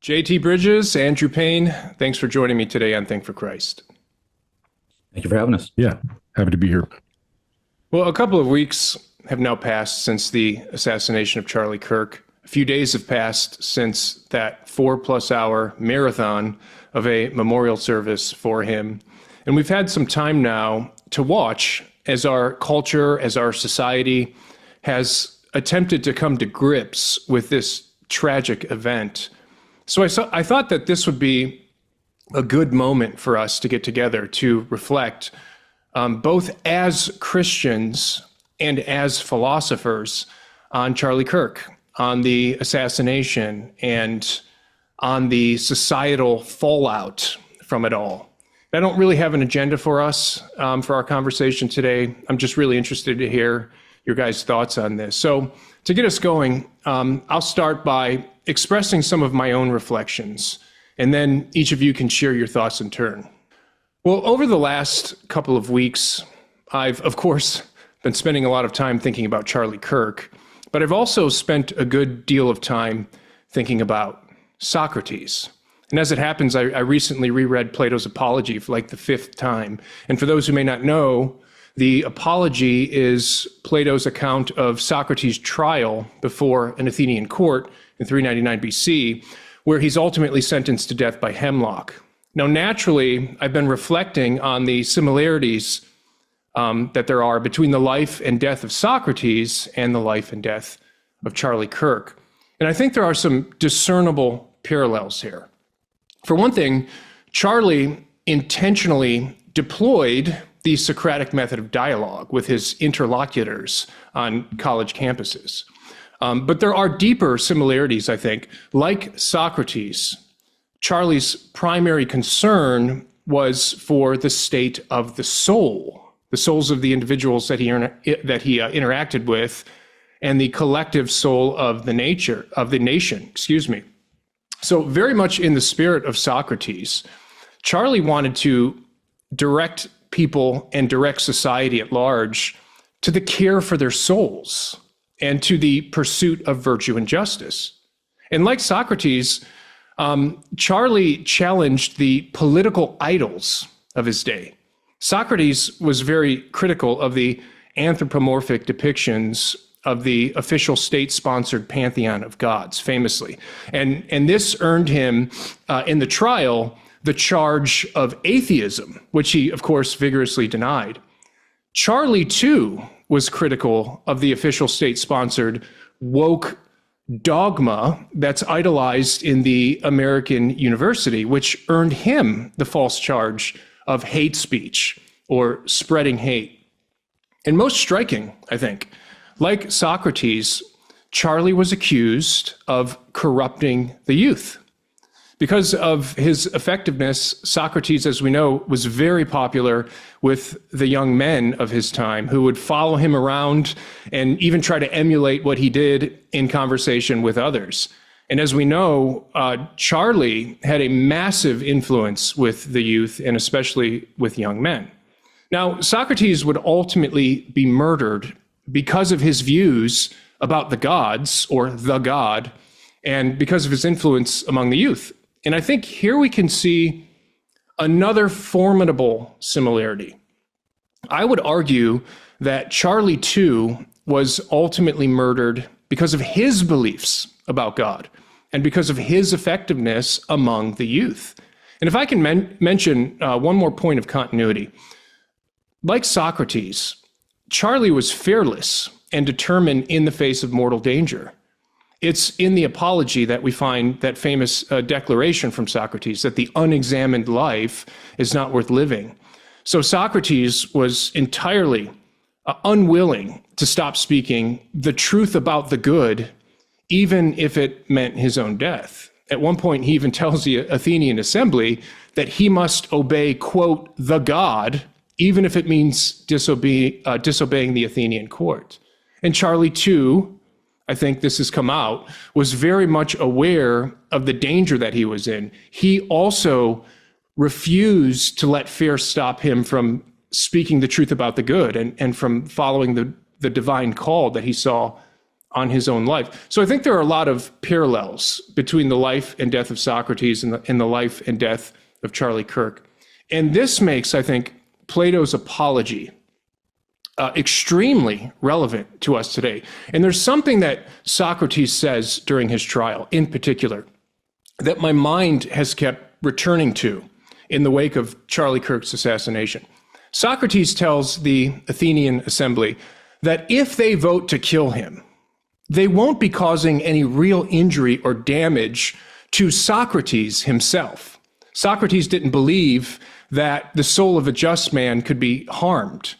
J.T. Bridges, Andrew Payne, thanks for joining me today on Think for Christ. Thank you for having us. Yeah, happy to be here. Well, a couple of weeks have now passed since the assassination of Charlie Kirk. A few days have passed since that 4+ hour marathon of a memorial service for him. And we've had some time now to watch as our culture, as our society has attempted to come to grips with this tragic event. So I thought that this would be a good moment for us to get together to reflect, both as Christians and as philosophers, on Charlie Kirk, on the assassination, and on the societal fallout from it all. I don't really have an agenda for us for our conversation today. I'm just really interested to hear your guys' thoughts on this. So to get us going, I'll start by expressing some of my own reflections, and then each of you can share your thoughts in turn. Well, over the last couple of weeks, I've, of course, been spending a lot of time thinking about Charlie Kirk, but I've also spent a good deal of time thinking about Socrates. And as it happens, I recently reread Plato's Apology for like the 5th time. And for those who may not know, the Apology is Plato's account of Socrates' trial before an Athenian court in 399 BC, where he's ultimately sentenced to death by hemlock. Now, naturally, I've been reflecting on the similarities that there are between the life and death of Socrates and the life and death of Charlie Kirk. And I think there are some discernible parallels here. For one thing, Charlie intentionally deployed the Socratic method of dialogue with his interlocutors on college campuses. But there are deeper similarities, I think. Like Socrates, Charlie's primary concern was for the state of the soul, the souls of the individuals that he interacted with, and the collective soul of the nation. So very much in the spirit of Socrates, Charlie wanted to direct people and direct society at large to the care for their souls and to the pursuit of virtue and justice. And like Socrates, Charlie challenged the political idols of his day. Socrates was very critical of the anthropomorphic depictions of the official state-sponsored pantheon of gods, famously. And this earned him, in the trial, the charge of atheism, which he, of course, vigorously denied. Charlie, too, was critical of the official state-sponsored woke dogma that's idolized in the American university, which earned him the false charge of hate speech or spreading hate. And most striking, I think, like Socrates, Charlie was accused of corrupting the youth. Because of his effectiveness, Socrates, as we know, was very popular with the young men of his time who would follow him around and even try to emulate what he did in conversation with others. And as we know, Charlie had a massive influence with the youth and especially with young men. Now, Socrates would ultimately be murdered because of his views about the gods or the God and because of his influence among the youth. And I think here we can see another formidable similarity. I would argue that Charlie, too, was ultimately murdered because of his beliefs about God and because of his effectiveness among the youth. And if I can mention one more point of continuity, like Socrates, Charlie was fearless and determined in the face of mortal danger. It's in the Apology that we find that famous declaration from Socrates that the unexamined life is not worth living. So Socrates was entirely unwilling to stop speaking the truth about the good, even if it meant his own death. At one point, he even tells the Athenian assembly that he must obey, quote, the God, even if it means disobeying the Athenian court. And Charlie, too, I think this has come out, was very much aware of the danger that he was in. He also refused to let fear stop him from speaking the truth about the good and from following the divine call that he saw on his own life. So I think there are a lot of parallels between the life and death of Socrates and the life and death of Charlie Kirk. And this makes, I think, Plato's Apology extremely relevant to us today. And there's something that Socrates says during his trial, in particular, that my mind has kept returning to in the wake of Charlie Kirk's assassination. Socrates tells the Athenian assembly that if they vote to kill him, they won't be causing any real injury or damage to Socrates himself. Socrates didn't believe that the soul of a just man could be harmed.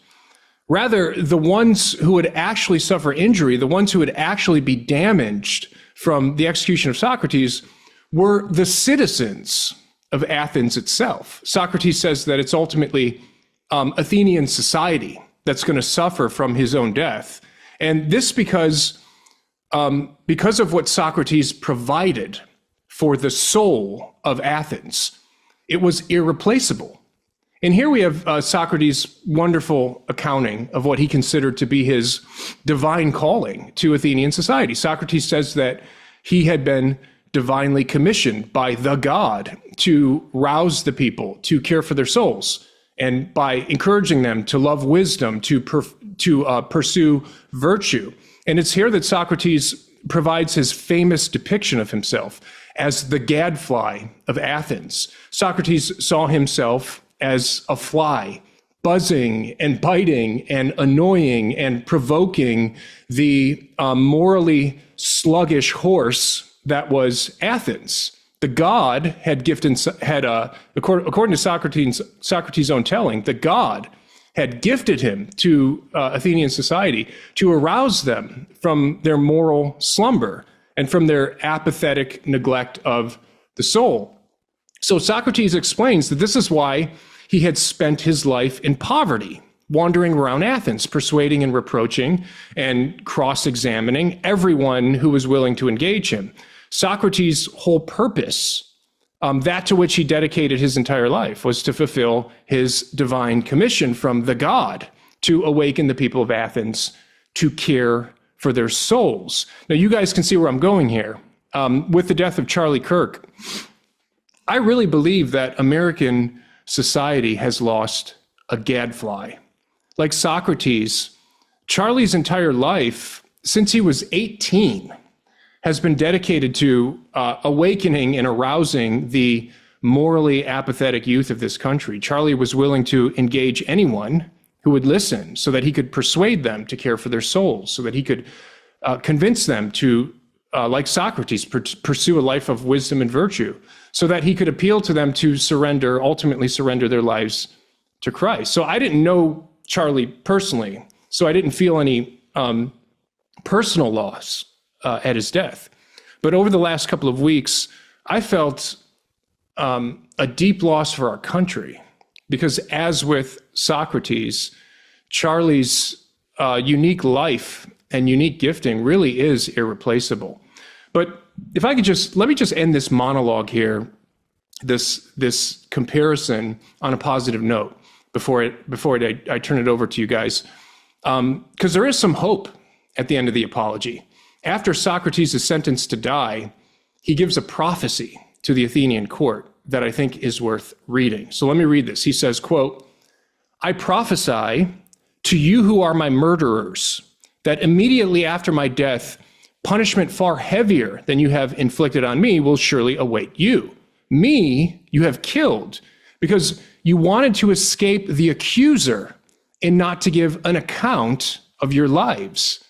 Rather, the ones who would actually suffer injury, the ones who would actually be damaged from the execution of Socrates, were the citizens of Athens itself. Socrates says that it's ultimately Athenian society that's going to suffer from his own death. And this because of what Socrates provided for the soul of Athens. It was irreplaceable. And here we have Socrates' wonderful accounting of what he considered to be his divine calling to Athenian society. Socrates says that he had been divinely commissioned by the god to rouse the people, to care for their souls, and by encouraging them to love wisdom, to pursue virtue. And it's here that Socrates provides his famous depiction of himself as the gadfly of Athens. Socrates saw himself as a fly, buzzing and biting and annoying and provoking the morally sluggish horse that was Athens. The god had according to Socrates' own telling, the god had gifted him to Athenian society to arouse them from their moral slumber and from their apathetic neglect of the soul. So Socrates explains that this is why he had spent his life in poverty, wandering around Athens, persuading and reproaching and cross-examining everyone who was willing to engage him. Socrates' whole purpose, that to which he dedicated his entire life, was to fulfill his divine commission from the god to awaken the people of Athens to care for their souls. Now, you guys can see where I'm going here. With the death of Charlie Kirk, I really believe that American society has lost a gadfly. Like Socrates, Charlie's entire life, since he was 18, has been dedicated to awakening and arousing the morally apathetic youth of this country. Charlie was willing to engage anyone who would listen so that he could persuade them to care for their souls, so that he could convince them to, like Socrates, pursue a life of wisdom and virtue, so that he could appeal to them to ultimately surrender their lives to Christ. So I didn't know Charlie personally, so I didn't feel any personal loss at his death. But over the last couple of weeks, I felt a deep loss for our country, because as with Socrates, Charlie's unique life and unique gifting really is irreplaceable. But if I could let me just end this monologue here, this comparison on a positive note before I turn it over to you guys, because there is some hope at the end of the Apology. After Socrates is sentenced to die, he gives a prophecy to the Athenian court that I think is worth reading. So let me read this. He says, quote, "I prophesy to you who are my murderers, that immediately after my death, punishment far heavier than you have inflicted on me will surely await you. Me you have killed, because you wanted to escape the accuser and not to give an account of your lives.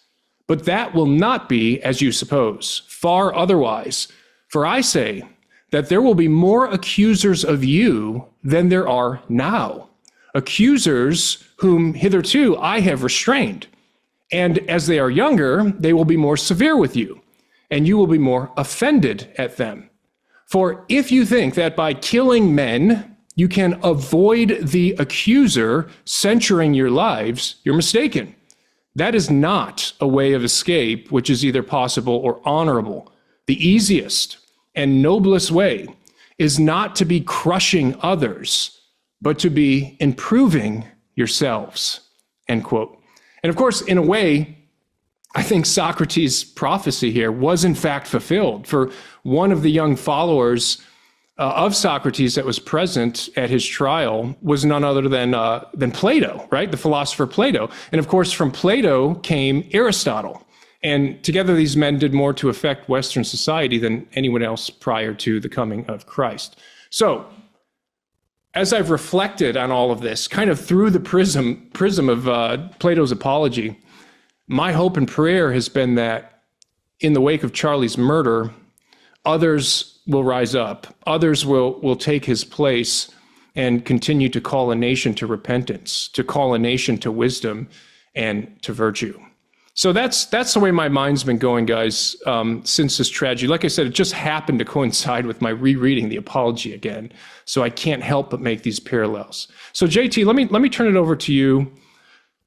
But that will not be as you suppose, far otherwise. For I say that there will be more accusers of you than there are now, accusers whom hitherto I have restrained. And as they are younger, they will be more severe with you, and you will be more offended at them. For if you think that by killing men you can avoid the accuser censuring your lives, you're mistaken. That is not a way of escape which is either possible or honorable. The easiest and noblest way is not to be crushing others, but to be improving yourselves," end quote. And of course, in a way, I think Socrates' prophecy here was in fact fulfilled. For one of the young followers of Socrates that was present at his trial was none other than Plato, right? The philosopher Plato. And of course, from Plato came Aristotle. And together these men did more to affect Western society than anyone else prior to the coming of Christ. So, as I've reflected on all of this, kind of through the prism of Plato's Apology, my hope and prayer has been that in the wake of Charlie's murder, others will rise up. Others will take his place and continue to call a nation to repentance, to call a nation to wisdom and to virtue. So that's the way my mind's been going, guys, since this tragedy. Like I said, it just happened to coincide with my rereading the Apology again, so I can't help but make these parallels. So JT, let me turn it over to you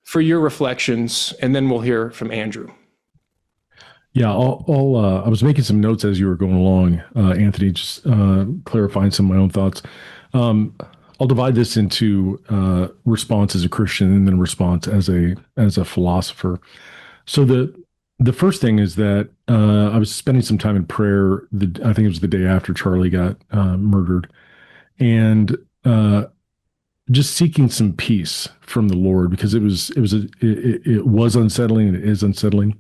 for your reflections, and then we'll hear from Andrew. Yeah, I was making some notes as you were going along, Anthony, just clarifying some of my own thoughts. I'll divide this into response as a Christian and then response as a philosopher. So the first thing is that I was spending some time in prayer. I think it was the day after Charlie got murdered, and just seeking some peace from the Lord, because it was unsettling, and it is unsettling.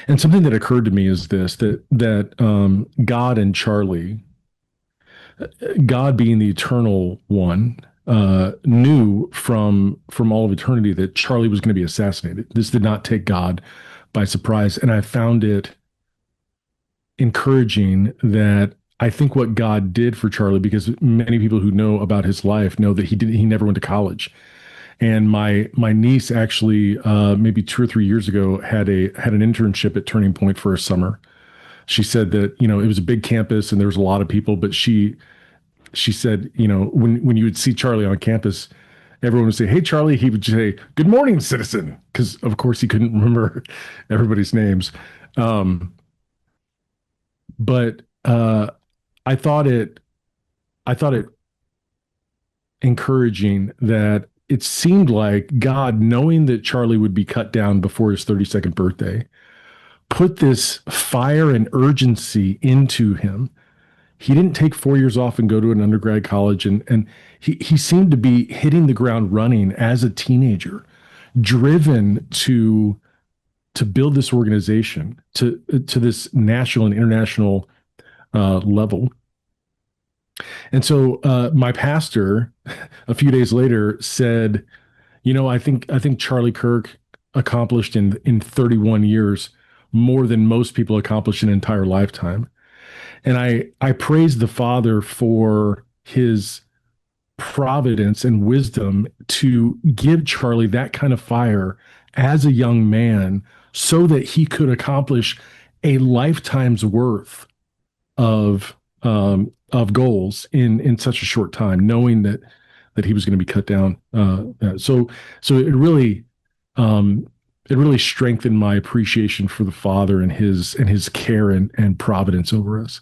And something that occurred to me is this: that God and Charlie, God being the eternal one, knew from all of eternity that Charlie was going to be assassinated. This did not take God by surprise, and I found it encouraging that I think what God did for Charlie, because many people who know about his life know that he never went to college. And my niece actually, maybe 2 or 3 years ago, had an internship at Turning Point for a summer. She said that, it was a big campus and there was a lot of people, but she said, when you would see Charlie on campus, everyone would say, "Hey, Charlie." He would say, "Good morning, citizen," because of course he couldn't remember everybody's names. But I thought it encouraging that it seemed like God, knowing that Charlie would be cut down before his 32nd birthday, put this fire and urgency into him. He didn't take 4 years off and go to an undergrad college, and he seemed to be hitting the ground running as a teenager, driven to build this organization to this national and international level. And so my pastor, a few days later, said, I think Charlie Kirk accomplished in 31 years more than most people accomplish in an entire lifetime. And I praise the Father for his providence and wisdom to give Charlie that kind of fire as a young man so that he could accomplish a lifetime's worth of goals in such a short time, knowing that he was going to be cut down. So it really strengthened my appreciation for the Father and his care and providence over us.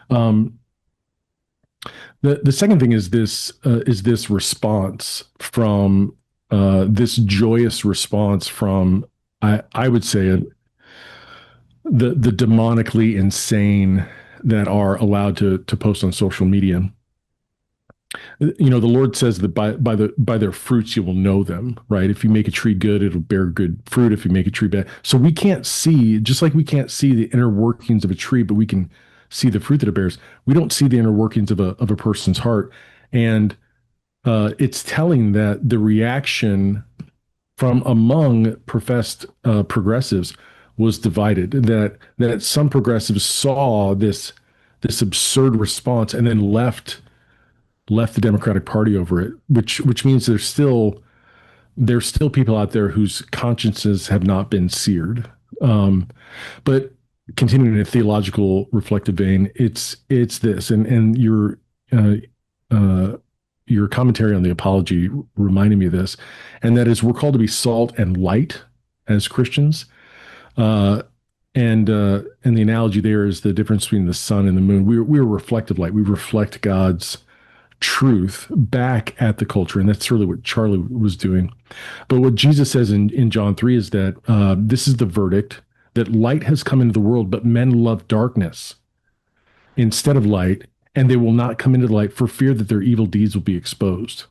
The second thing is this response from this joyous response from I would say the demonically insane that are allowed to post on social media. The Lord says that by their fruits you will know them, right? If you make a tree good, it'll bear good fruit. If you make a tree bad, so we can't see, just like we can't see the inner workings of a tree, but we can see the fruit that it bears. We don't see the inner workings of a person's heart, and it's telling that the reaction from among professed progressives was divided. That some progressives saw this absurd response and then left the Democratic Party over it, which means there's still people out there whose consciences have not been seared. But continuing in a theological reflective vein, it's this, and your commentary on the Apology reminded me of this, and that is we're called to be salt and light as Christians. And the analogy there is the difference between the sun and the moon. We're reflective light. We reflect God's truth back at the culture. And that's really what Charlie was doing. But what Jesus says in John 3 is that this is the verdict, that light has come into the world, but men love darkness instead of light, and they will not come into the light for fear that their evil deeds will be exposed.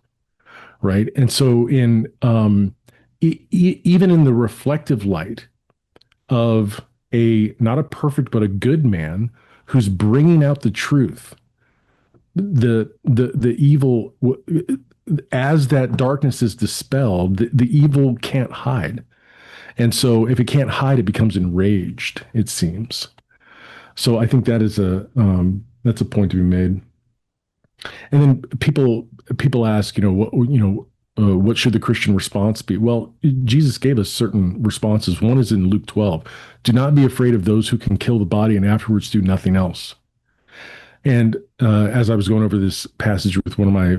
Right. And so even in the reflective light of not a perfect, but a good man who's bringing out the truth, the evil, as that darkness is dispelled, the evil can't hide. And so if it can't hide, it becomes enraged, it seems. So I think that is that's a point to be made. And then people ask, what should the Christian response be? Well, Jesus gave us certain responses. One is in Luke 12. Do not be afraid of those who can kill the body and afterwards do nothing else. And as I was going over this passage with one of my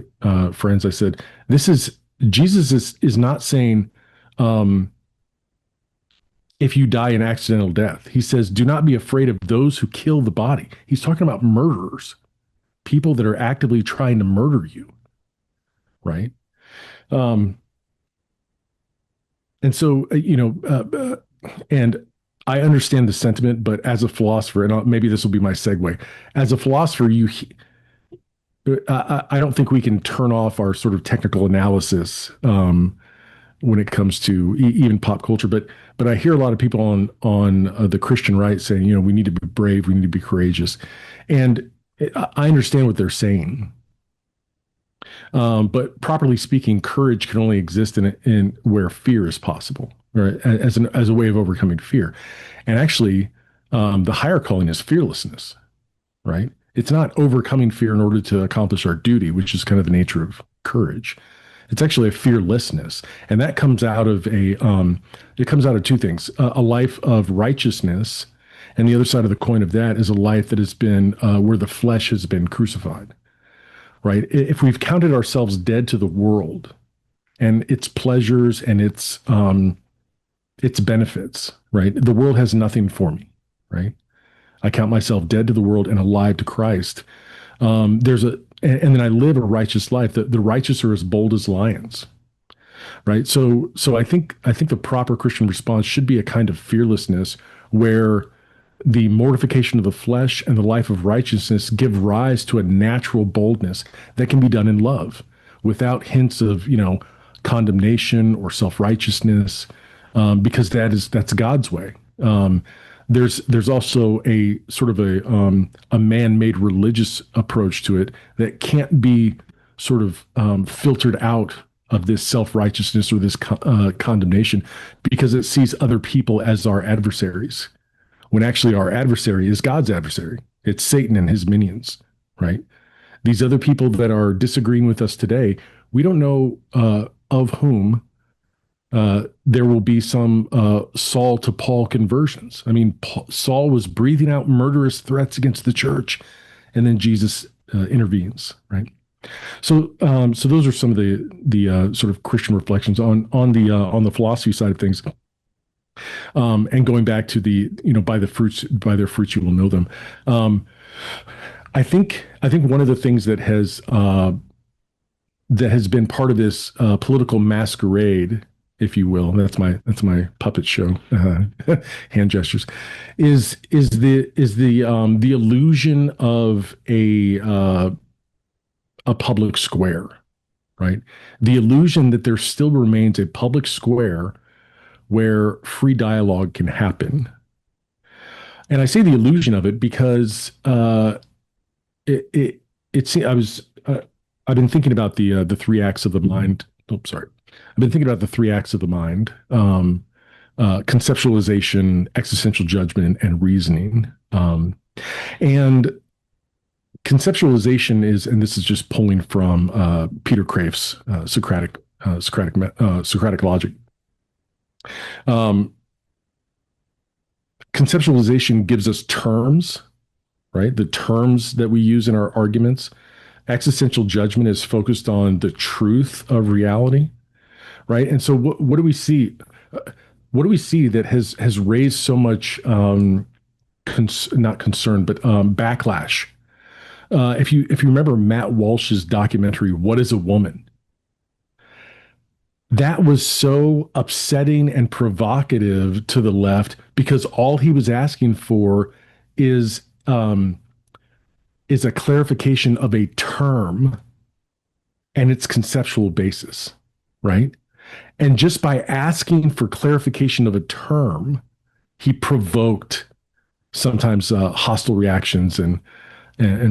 friends, I said, Jesus is not saying, if you die an accidental death. He says, do not be afraid of those who kill the body. He's talking about murderers, people that are actively trying to murder you, right? And so, and I understand the sentiment, but as a philosopher, and maybe this will be my segue, as a philosopher, I don't think we can turn off our sort of technical analysis when it comes to even pop culture. But I hear a lot of people on the Christian right saying, we need to be brave, we need to be courageous, and I understand what they're saying. But properly speaking, courage can only exist in where fear is possible, right? As a way of overcoming fear. And actually, the higher calling is fearlessness, right? It's not overcoming fear in order to accomplish our duty, which is kind of the nature of courage. It's actually a fearlessness, and that comes out of it comes out of two things: a life of righteousness, and the other side of the coin of that is a life that has been where the flesh has been crucified. Right? If we've counted ourselves dead to the world and its pleasures and its benefits, right? The world has nothing for me, right? I count myself dead to the world and alive to Christ. And then I live a righteous life. The righteous are as bold as lions, right? So I think the proper Christian response should be a kind of fearlessness where the mortification of the flesh and the life of righteousness give rise to a natural boldness that can be done in love without hints of, condemnation or self-righteousness, because that's God's way. There's also a sort of a man-made religious approach to it that can't be sort of filtered out of this self-righteousness or this condemnation, because it sees other people as our adversaries, when actually our adversary is God's adversary. It's Satan and his minions, right? These other people that are disagreeing with us today, we don't know of whom there will be some Saul to Paul conversions. I mean, Saul was breathing out murderous threats against the church, and then Jesus intervenes, right? So those are some of the sort of Christian reflections on the philosophy side of things. And going back to by their fruits you will know them. I think one of the things that has been part of this political masquerade, if you will, and that's my puppet show, hand gestures, is the illusion of a public square, right? The illusion that there still remains a public square where free dialogue can happen. And I say the illusion of it because I've been thinking about the three acts of the mind. I've been thinking about the three acts of the mind: conceptualization, existential judgment, and reasoning. And conceptualization is, and this is just pulling from Peter Kreeft's Socratic logic. Conceptualization gives us terms, right? The terms that we use in our arguments. Existential judgment is focused on the truth of reality, right? And so what do we see? What do we see that has raised so much not concern, but backlash If you remember Matt Walsh's documentary, What is a Woman? That was so upsetting and provocative to the left because all he was asking for is um, is a clarification of a term and its conceptual basis, right? And just by asking for clarification of a term, he provoked sometimes hostile reactions and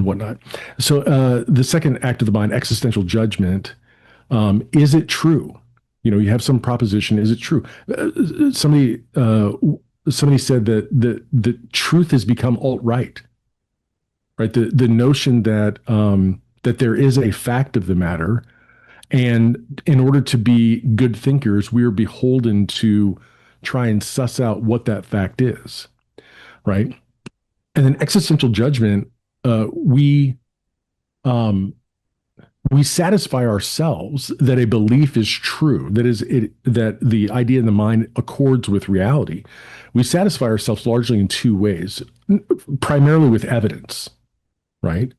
whatnot. So the second act of the mind, existential judgment, is it true? You have some proposition. Is it true? Somebody said that the truth has become alt-right, right? The notion that that there is a fact of the matter, and in order to be good thinkers, we are beholden to try and suss out what that fact is, right? And then existential judgment, we satisfy ourselves that a belief is true, that the idea in the mind accords with reality. We satisfy ourselves largely in two ways, primarily with evidence, right?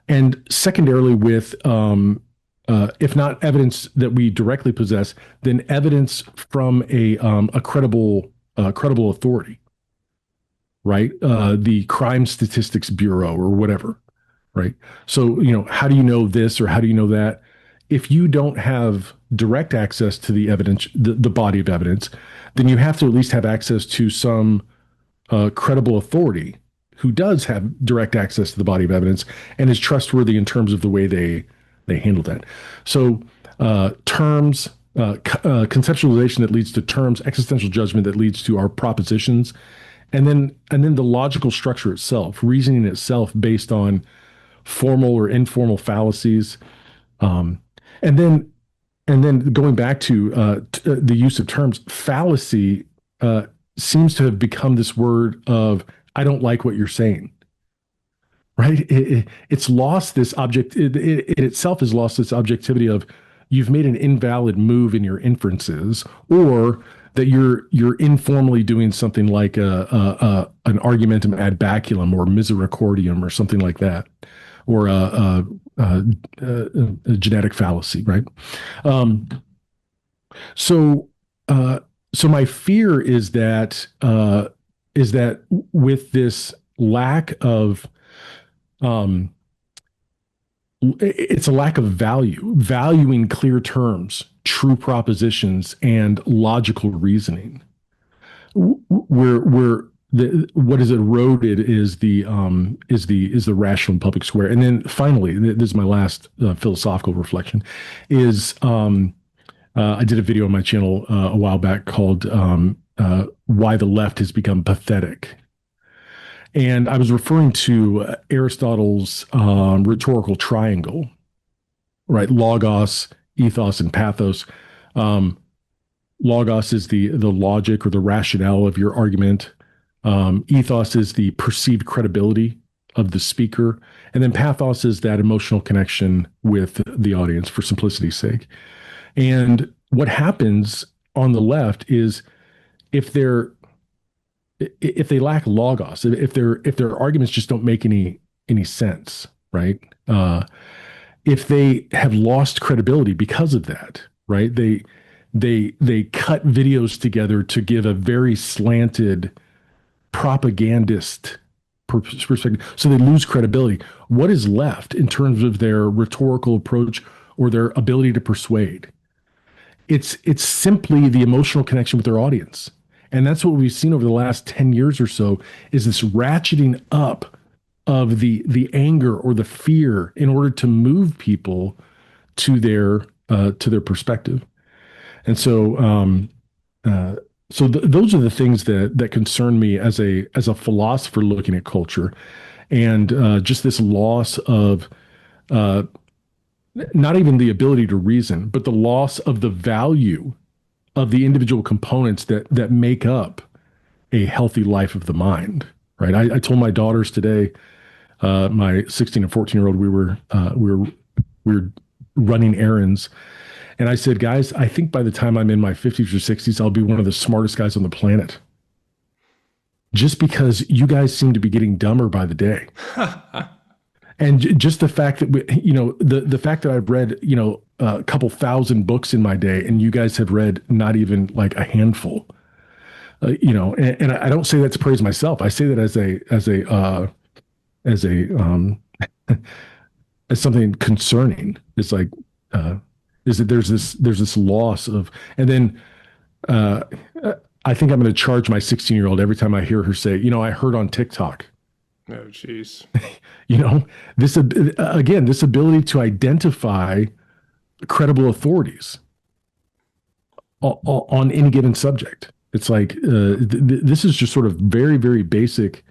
And secondarily with, if not evidence that we directly possess, then evidence from a credible authority, right? The Crime Statistics Bureau or whatever, right? So, how do you know this or how do you know that? If you don't have direct access to the evidence, the body of evidence, then you have to at least have access to some credible authority who does have direct access to the body of evidence and is trustworthy in terms of the way they handle that. So terms, conceptualization that leads to terms, existential judgment that leads to our propositions, and then the logical structure itself, reasoning itself based on formal or informal fallacies, and then going back to the use of terms, fallacy seems to have become this word of I don't like what you're saying, right? It's lost this object. It itself has lost this objectivity of you've made an invalid move in your inferences, or that you're informally doing something like an argumentum ad baculum or misericordium or something like that, or a genetic fallacy, right? So my fear is that with this lack of it's a lack of valuing clear terms, true propositions, and logical reasoning. What is eroded is the rational and public square. And then finally, this is my last philosophical reflection, is I did a video on my channel a while back called "Why the Left Has Become Pathetic." And I was referring to Aristotle's rhetorical triangle, right? Logos, ethos, and pathos. Logos is the logic or the rationale of your argument. Ethos is the perceived credibility of the speaker. And then pathos is that emotional connection with the audience, for simplicity's sake. And what happens on the left is if they lack logos, if their arguments just don't make any sense, right? If they have lost credibility because of that, right? They cut videos together to give a very slanted propagandist perspective, so they lose credibility. What is left in terms of their rhetorical approach or their ability to persuade? It's simply the emotional connection with their audience. And that's what we've seen over the last 10 years or so, is this ratcheting up of the anger or the fear in order to move people to their perspective. And so those are the things that concern me as a philosopher looking at culture, and just this loss of not even the ability to reason, but the loss of the value of the individual components that make up a healthy life of the mind, right? I told my daughters today, my 16 and 14-year-old, we were running errands, and I said, guys, I think by the time I'm in my 50s or 60s, I'll be one of the smartest guys on the planet. Just because you guys seem to be getting dumber by the day. And just the fact that the fact that I've read, a couple thousand books in my day, and you guys have read not even like a handful. And I don't say that to praise myself. I say that as a as something concerning. It's like is that there's this loss of, and then uh, I think I'm going to charge my 16-year-old every time I hear her say, I heard on TikTok. Oh, geez. This again, this ability to identify credible authorities on any given subject. It's like this is just sort of very, very basic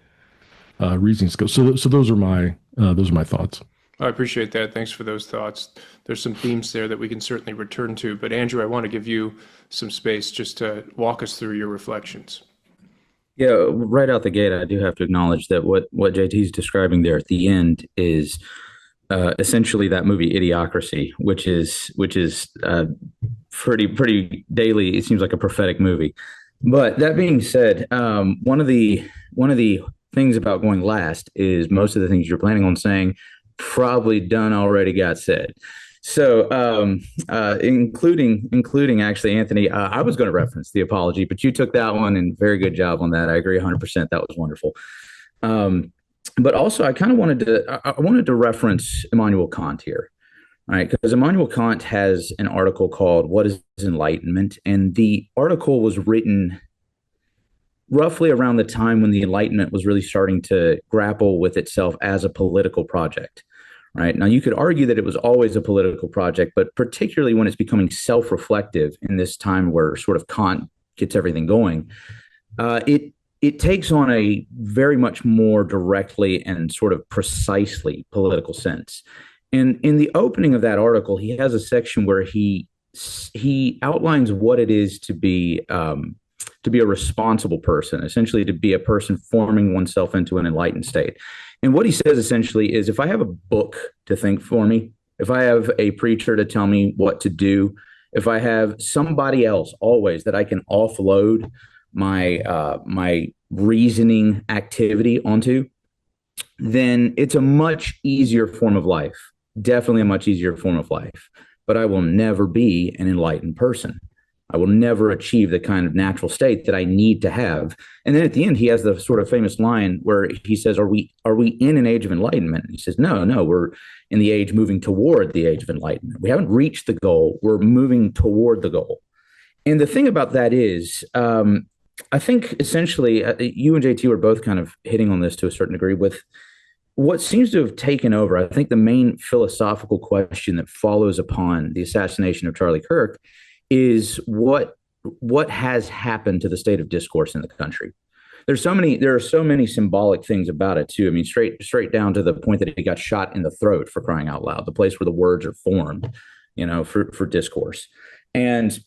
reasoning skills. So those are my thoughts. I appreciate that. Thanks for those thoughts. There's some themes there that we can certainly return to. But Andrew, I want to give you some space just to walk us through your reflections. Yeah, right out the gate, I do have to acknowledge that what JT is describing there at the end is essentially that movie Idiocracy, which is pretty daily. It seems like a prophetic movie. But that being said, one of the things about going last is most of the things you're planning on saying probably done already got said. So, including actually, Anthony, I was going to reference the apology, but you took that one, and very good job on that. I agree 100%. That was wonderful. But also, I kind of wanted to reference Immanuel Kant here, right? Because Immanuel Kant has an article called "What is Enlightenment?" and the article was written roughly around the time when the Enlightenment was really starting to grapple with itself as a political project. Right. Now, you could argue that it was always a political project, but particularly when it's becoming self-reflective in this time where sort of Kant gets everything going, it takes on a very much more directly and sort of precisely political sense. And in the opening of that article, he has a section where he outlines what it is to be a responsible person, essentially to be a person forming oneself into an enlightened state. And what he says essentially is, if I have a book to think for me, if I have a preacher to tell me what to do, if I have somebody else always that I can offload my reasoning activity onto, then it's a much easier form of life, definitely a much easier form of life. But I will never be an enlightened person. I will never achieve the kind of natural state that I need to have. And then at the end, he has the sort of famous line where he says, are we in an age of enlightenment? And he says, no, we're in the age moving toward the age of enlightenment. We haven't reached the goal. We're moving toward the goal. And the thing about that is, I think essentially you and JT were both kind of hitting on this to a certain degree with what seems to have taken over. I think the main philosophical question that follows upon the assassination of Charlie Kirk is what has happened to the state of discourse in the country. There are so many symbolic things about it too. I mean, straight down to the point that he got shot in the throat, for crying out loud, the place where the words are formed, for discourse. And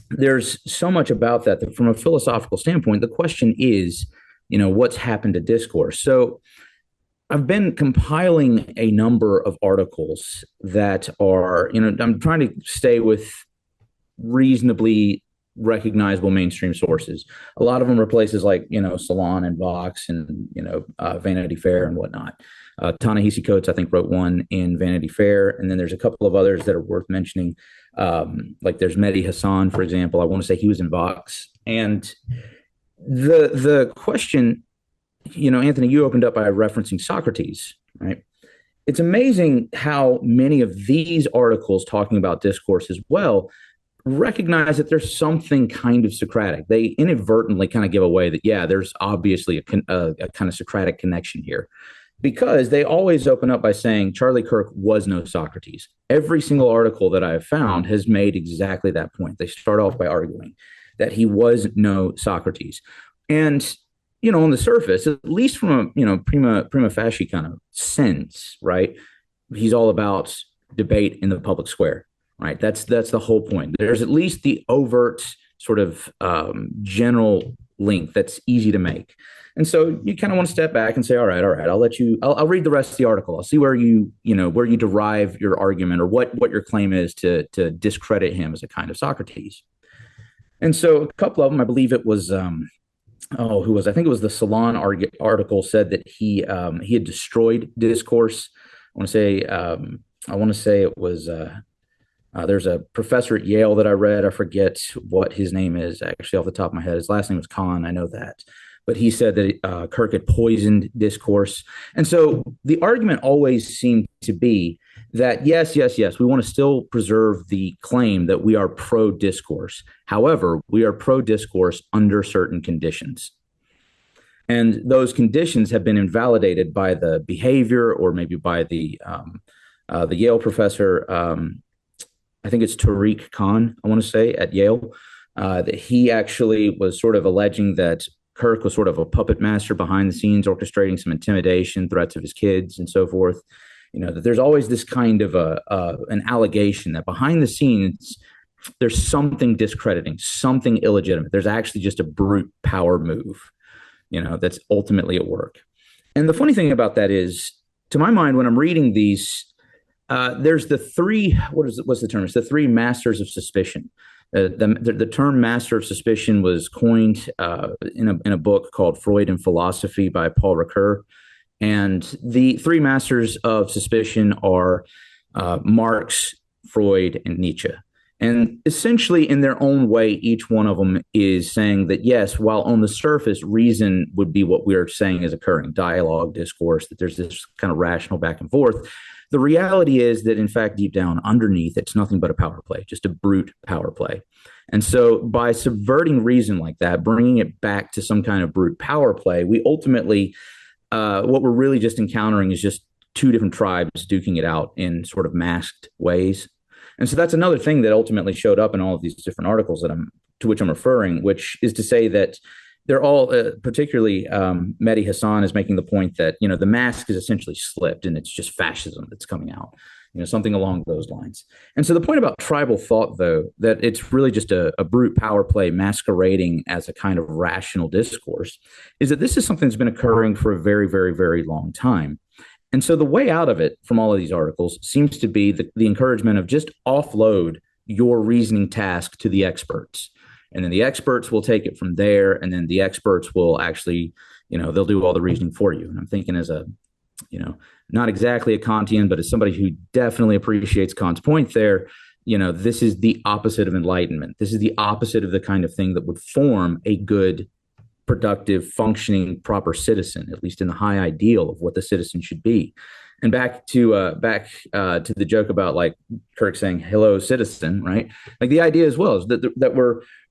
there's so much about that from a philosophical standpoint, the question is, what's happened to discourse? So I've been compiling a number of articles that are, I'm trying to stay with reasonably recognizable mainstream sources. A lot of them are places like, Salon and Vox and, Vanity Fair and whatnot. Ta-Nehisi Coates, I think, wrote one in Vanity Fair. And then there's a couple of others that are worth mentioning. Like there's Mehdi Hassan, for example. I want to say he was in Vox. And the question, Anthony, you opened up by referencing Socrates, right? It's amazing how many of these articles talking about discourse as well recognize that there's something kind of Socratic. They inadvertently kind of give away that, there's obviously a kind of Socratic connection here, because they always open up by saying Charlie Kirk was no Socrates. Every single article that I have found has made exactly that point. They start off by arguing that he was no Socrates. And, on the surface, at least from a, prima facie kind of sense, right? He's all about debate in the public square. Right. That's the whole point. There's at least the overt sort of general link that's easy to make. And so you kind of want to step back and say, all right, I'll read the rest of the article. I'll see where you derive your argument or what your claim is to discredit him as a kind of Socrates. And so a couple of them, I believe it was, I think it was the Salon article said that he had destroyed discourse. want to say it was there's a professor at Yale that I read. I forget what his name is actually off the top of my head. His last name was Kahn. I know that. But he said that Kirk had poisoned discourse. And so the argument always seemed to be that, yes, we want to still preserve the claim that we are pro-discourse. However, we are pro-discourse under certain conditions. And those conditions have been invalidated by the behavior or maybe by the Yale professor, I think it's Tariq Khan, I want to say, at Yale, that he actually was sort of alleging that Kirk was sort of a puppet master behind the scenes, orchestrating some intimidation, threats of his kids, and so forth. That there's always this kind of an allegation that behind the scenes, there's something discrediting, something illegitimate. There's actually just a brute power move, that's ultimately at work. And the funny thing about that is, to my mind, when I'm reading these, there's the three, what's the term? It's the three masters of suspicion. The term master of suspicion was coined in a book called Freud and Philosophy by Paul Ricoeur. And the three masters of suspicion are Marx, Freud, and Nietzsche. And essentially, in their own way, each one of them is saying that, yes, while on the surface, reason would be what we are saying is occurring, dialogue, discourse, that there's this kind of rational back and forth. The reality is that, in fact, deep down underneath, it's nothing but a power play, just a brute power play. And so by subverting reason like that, bringing it back to some kind of brute power play, we ultimately, what we're really just encountering is just two different tribes duking it out in sort of masked ways. And so that's another thing that ultimately showed up in all of these different articles to which I'm referring, which is to say that they're all, particularly Mehdi Hassan is making the point that, the mask is essentially slipped and it's just fascism that's coming out, something along those lines. And so the point about tribal thought, though, that it's really just a brute power play masquerading as a kind of rational discourse, is that this is something that's been occurring for a very, very, very long time. And so the way out of it from all of these articles seems to be the encouragement of just offload your reasoning task to the experts. And then the experts will take it from there. And then the experts will actually, they'll do all the reasoning for you. And I'm thinking as a, not exactly a Kantian, but as somebody who definitely appreciates Kant's point there, this is the opposite of enlightenment. This is the opposite of the kind of thing that would form a good, productive, functioning, proper citizen, at least in the high ideal of what the citizen should be. And back to the joke about like Kirk saying, "Hello, citizen," right? Like the idea as well is that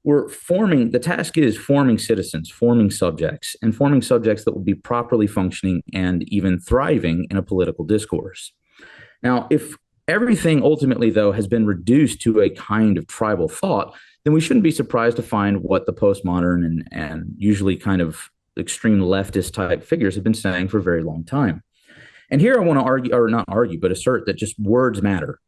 we're forming, the task is forming citizens, forming subjects, and forming subjects that will be properly functioning and even thriving in a political discourse. Now, if everything ultimately, though, has been reduced to a kind of tribal thought, then we shouldn't be surprised to find what the postmodern and usually kind of extreme leftist type figures have been saying for a very long time. And here I want to argue, or not argue, but assert that just words matter,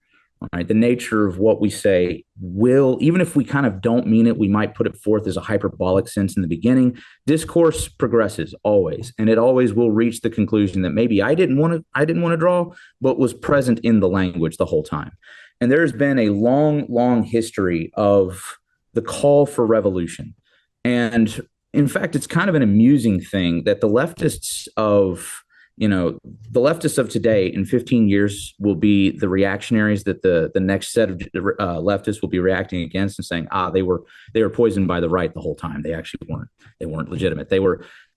right? The nature of what we say will, even if we kind of don't mean it, we might put it forth as a hyperbolic sense in the beginning. Discourse progresses always, and it always will reach the conclusion that maybe I didn't want to draw, but was present in the language the whole time. And there's been a long, long history of the call for revolution. And in fact, it's kind of an amusing thing that the leftists of today in 15 years will be the reactionaries that the next set of leftists will be reacting against and saying, they were poisoned by the right the whole time. They actually weren't legitimate.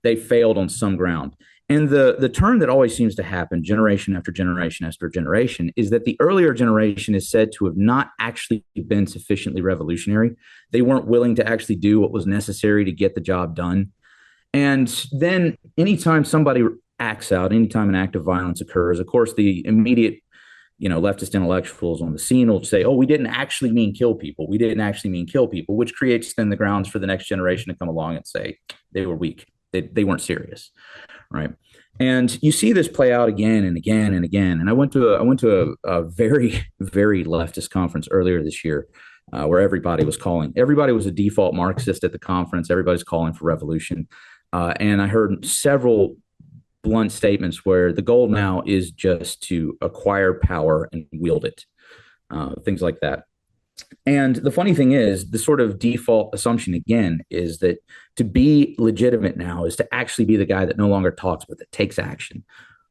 They failed on some ground. And the turn that always seems to happen generation after generation after generation is that the earlier generation is said to have not actually been sufficiently revolutionary. They weren't willing to actually do what was necessary to get the job done. And then anytime somebody acts out, anytime an act of violence occurs, of course, the immediate, leftist intellectuals on the scene will say, we didn't actually mean kill people. We didn't actually mean kill people, which creates then the grounds for the next generation to come along and say they were weak. They weren't serious. Right. And you see this play out again and again and again. And I went to a very, very leftist conference earlier this year where everybody was a default Marxist at the conference. Everybody's calling for revolution. And I heard several blunt statements where the goal now is just to acquire power and wield it, things like that. And the funny thing is, the sort of default assumption, again, is that to be legitimate now is to actually be the guy that no longer talks, but that takes action.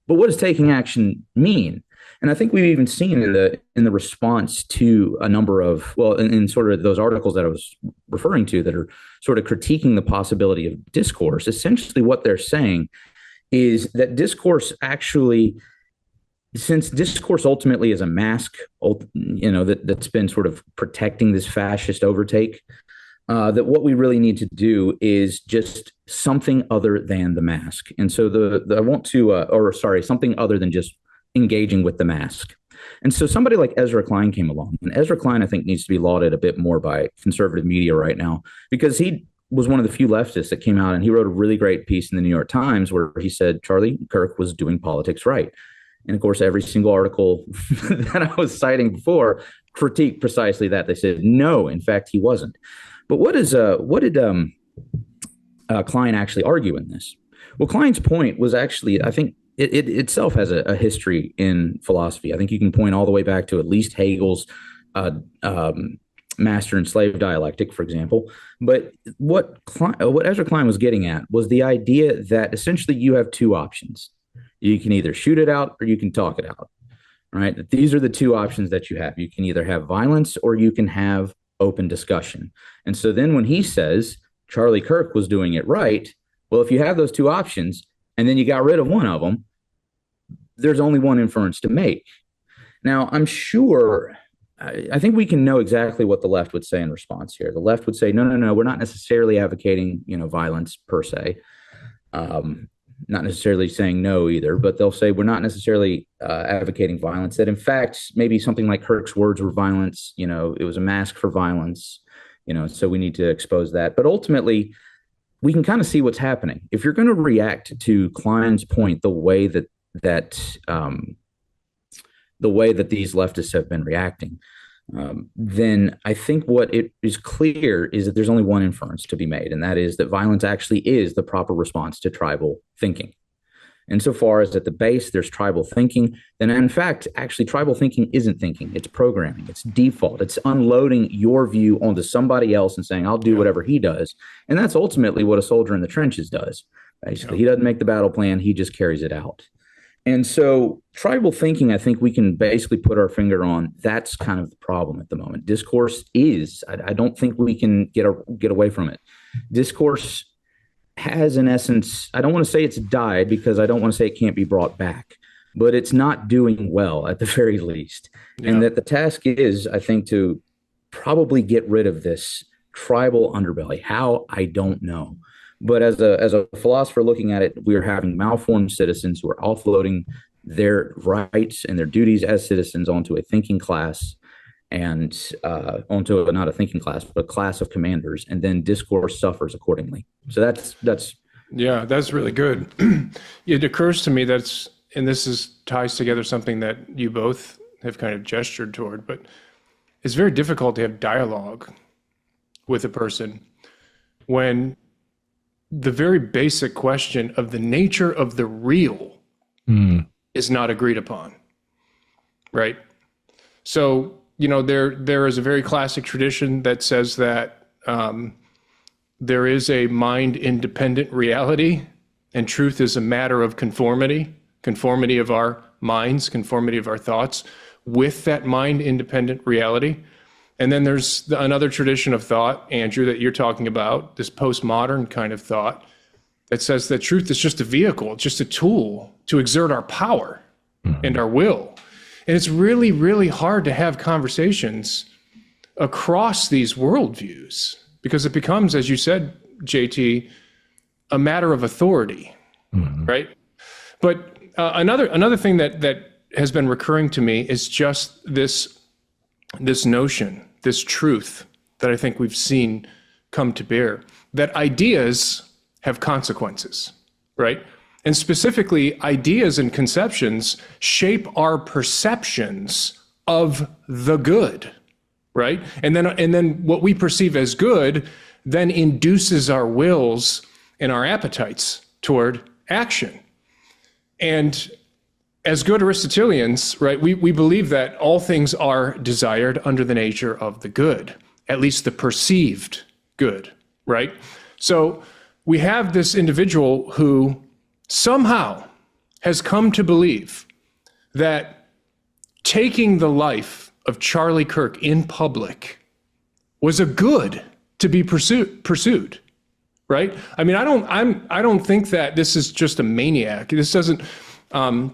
But what does taking action mean? And I think we've even seen in the response to a number of, well, in sort of those articles that I was referring to that are sort of critiquing the possibility of discourse, essentially what they're saying is that discourse actually, since discourse ultimately is a mask, that's been sort of protecting this fascist overtake, that what we really need to do is just something other than the mask. And so something other than just engaging with the mask. And so somebody like Ezra Klein came along, and Ezra Klein, I think, needs to be lauded a bit more by conservative media right now, because he was one of the few leftists that came out, and he wrote a really great piece in the New York Times where he said Charlie Kirk was doing politics right. And of course, every single article that I was citing before critiqued precisely that. They said, no, in fact, he wasn't. But what did Klein actually argue in this? Well, Klein's point was actually, I think, it itself has a history in philosophy. I think you can point all the way back to at least Hegel's master and slave dialectic, for example. But what Ezra Klein was getting at was the idea that essentially you have two options. You can either shoot it out or you can talk it out, right? These are the two options that you have. You can either have violence or you can have open discussion. And so then when he says Charlie Kirk was doing it right, well, if you have those two options and then you got rid of one of them, there's only one inference to make. Now, I'm sure, I think we can know exactly what the left would say in response here. The left would say, no, we're not necessarily advocating, violence per se. Not necessarily saying no either, but they'll say we're not necessarily advocating violence, that in fact, maybe something like Kirk's words were violence, it was a mask for violence, so we need to expose that. But ultimately, we can kind of see what's happening. If you're going to react to Klein's point the way that these leftists have been reacting, then I think what it is clear is that there's only one inference to be made, and that is that violence actually is the proper response to tribal thinking. Insofar as at the base there's tribal thinking, then in fact, actually tribal thinking isn't thinking, it's programming, it's default, it's unloading your view onto somebody else and saying, I'll do whatever he does. And that's ultimately what a soldier in the trenches does. Basically, he doesn't make the battle plan, he just carries it out. And so tribal thinking, I think we can basically put our finger on, that's kind of the problem at the moment. Discourse is, I don't think we can get away from it. Discourse has, in essence, I don't want to say it's died because I don't want to say it can't be brought back, but it's not doing well at the very least. Yeah. And that the task is, I think, to probably get rid of this tribal underbelly. How? I don't know. But as a philosopher looking at it, we're having malformed citizens who are offloading their rights and their duties as citizens onto a thinking class and onto not a thinking class, but a class of commanders, and then discourse suffers accordingly. So that's really good. It occurs to me and this ties together something that you both have kind of gestured toward, but it's very difficult to have dialogue with a person when the very basic question of the nature of the real is not agreed upon, right? So, there is a very classic tradition that says that there is a mind-independent reality, and truth is a matter of conformity of our minds, conformity of our thoughts with that mind-independent reality. And then there's another tradition of thought, Andrew, that you're talking about, this postmodern kind of thought that says that truth is just a vehicle, it's just a tool to exert our power and our will. And it's really, really hard to have conversations across these worldviews because it becomes, as you said, JT, a matter of authority, right? But another thing that has been recurring to me is just this notion, this truth that I think we've seen come to bear, that ideas have consequences, right? And specifically, ideas and conceptions shape our perceptions of the good, right? And then what we perceive as good then induces our wills and our appetites toward action. And as good Aristotelians, right, we believe that all things are desired under the nature of the good, at least the perceived good, right? So we have this individual who somehow has come to believe that taking the life of Charlie Kirk in public was a good to be pursued, right? I mean, I don't think that this is just a maniac. This doesn't, and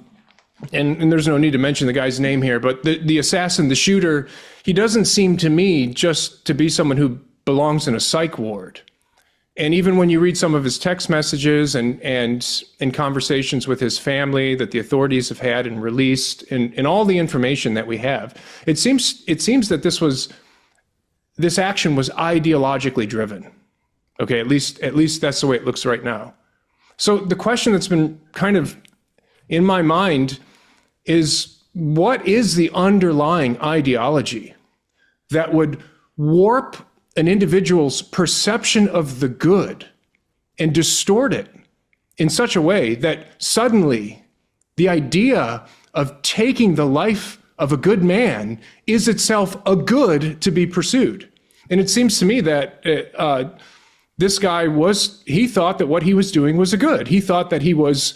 there's no need to mention the guy's name here, but the assassin, the shooter, he doesn't seem to me just to be someone who belongs in a psych ward. And even when you read some of his text messages and in conversations with his family that the authorities have had and released, and all the information that we have, it seems that this action was ideologically driven. Okay, at least that's the way it looks right now. So the question that's been kind of in my mind is, what is the underlying ideology that would warp an individual's perception of the good and distort it in such a way that suddenly the idea of taking the life of a good man is itself a good to be pursued? And it seems to me that this guy he thought that what he was doing was a good. He thought that he was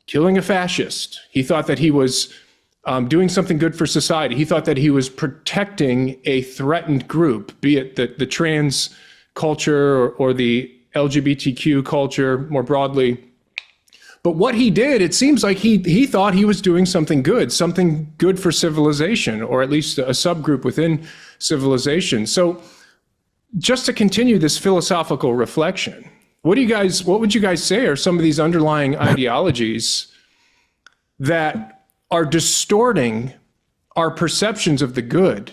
killing a fascist. He thought that he was doing something good for society. He thought that he was protecting a threatened group, be it the trans culture or the LGBTQ culture more broadly. But what he did, it seems like he thought he was doing something good for civilization, or at least a subgroup within civilization. So just to continue this philosophical reflection, what would you guys say are some of these underlying ideologies that are distorting our perceptions of the good,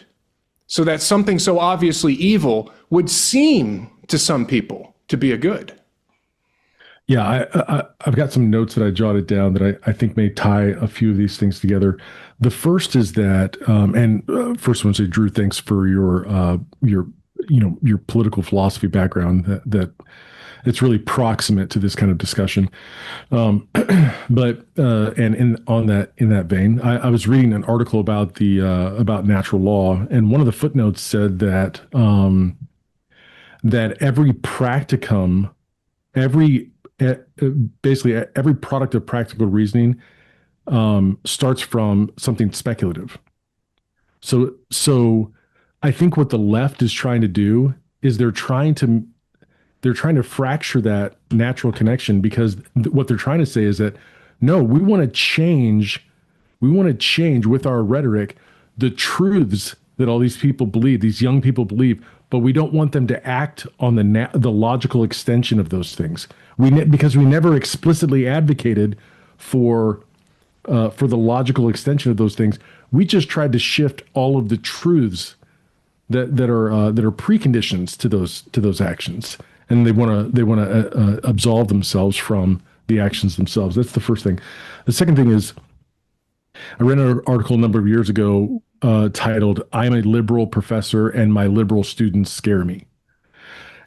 so that something so obviously evil would seem to some people to be a good? Yeah, I've got some notes that I jotted down that I think may tie a few of these things together. The first is that, first I want to say, Drew, thanks for your political philosophy background. That it's really proximate to this kind of discussion. But in that vein, I was reading an article about about natural law, and one of the footnotes said that that every practicum, basically every product of practical reasoning starts from something speculative. So I think what the left is trying to do is they're trying to fracture that natural connection, because what they're trying to say is that, no, we want to change with our rhetoric the truths that all these people believe, these young people believe, but we don't want them to act on the logical extension of those things. Because we never explicitly advocated for the logical extension of those things. We just tried to shift all of the truths that are preconditions to those actions, and they want to absolve themselves from the actions themselves. That's the first thing. The second thing is, I read an article a number of years ago titled "I'm a liberal professor and my liberal students scare me,"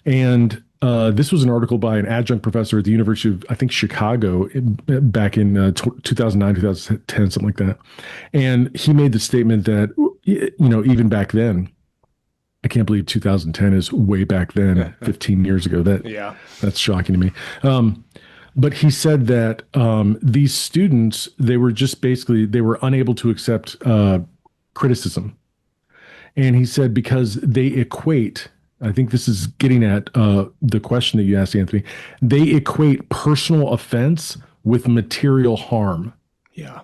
and this was an article by an adjunct professor at the University of, I think, Chicago back in 2009, 2010, something like that. And he made the statement that, even back then, I can't believe 2010 is way back then, 15 years ago. That's shocking to me. But he said that these students, they were unable to accept criticism. And he said because they equate, I think this is getting at the question that you asked, Anthony, they equate personal offense with material harm. Yeah.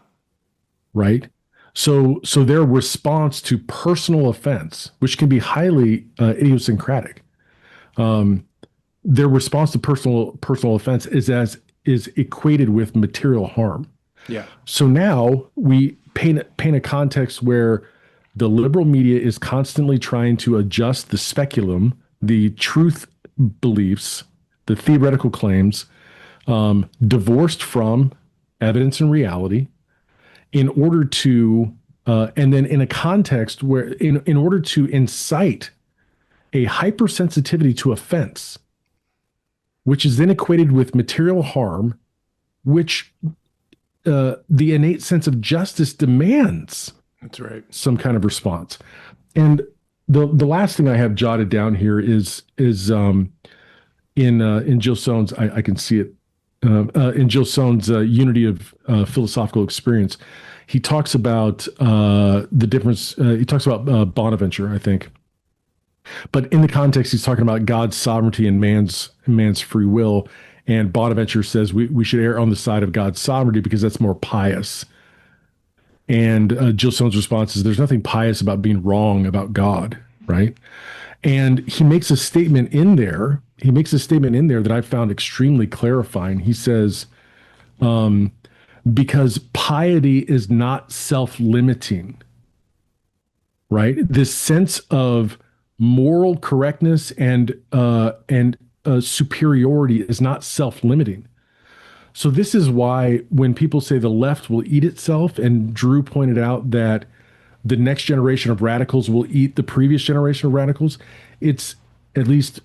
Right? So their response to personal offense, which can be highly idiosyncratic, their response to personal offense is equated with material harm. Yeah. So now we paint a context where the liberal media is constantly trying to adjust the speculum, the truth beliefs, the theoretical claims, divorced from evidence and reality, in order to, and then in a context where, in order to incite a hypersensitivity to offense, which is then equated with material harm, which the innate sense of justice demands. That's right. Some kind of response. And the last thing I have jotted down here is in Jill Soane's, I can see it in Jill Sohn's Unity of Philosophical Experience, he talks about the difference. He talks about Bonaventure, I think, but in the context, he's talking about God's sovereignty and man's free will. And Bonaventure says we should err on the side of God's sovereignty because that's more pious. And Jill Sohn's response is there's nothing pious about being wrong about God, right? And he makes a statement in there. He makes a statement in there that I found extremely clarifying. He says, because piety is not self-limiting, right? This sense of moral correctness and superiority is not self-limiting. So this is why when people say the left will eat itself, and Drew pointed out that the next generation of radicals will eat the previous generation of radicals, it's, at least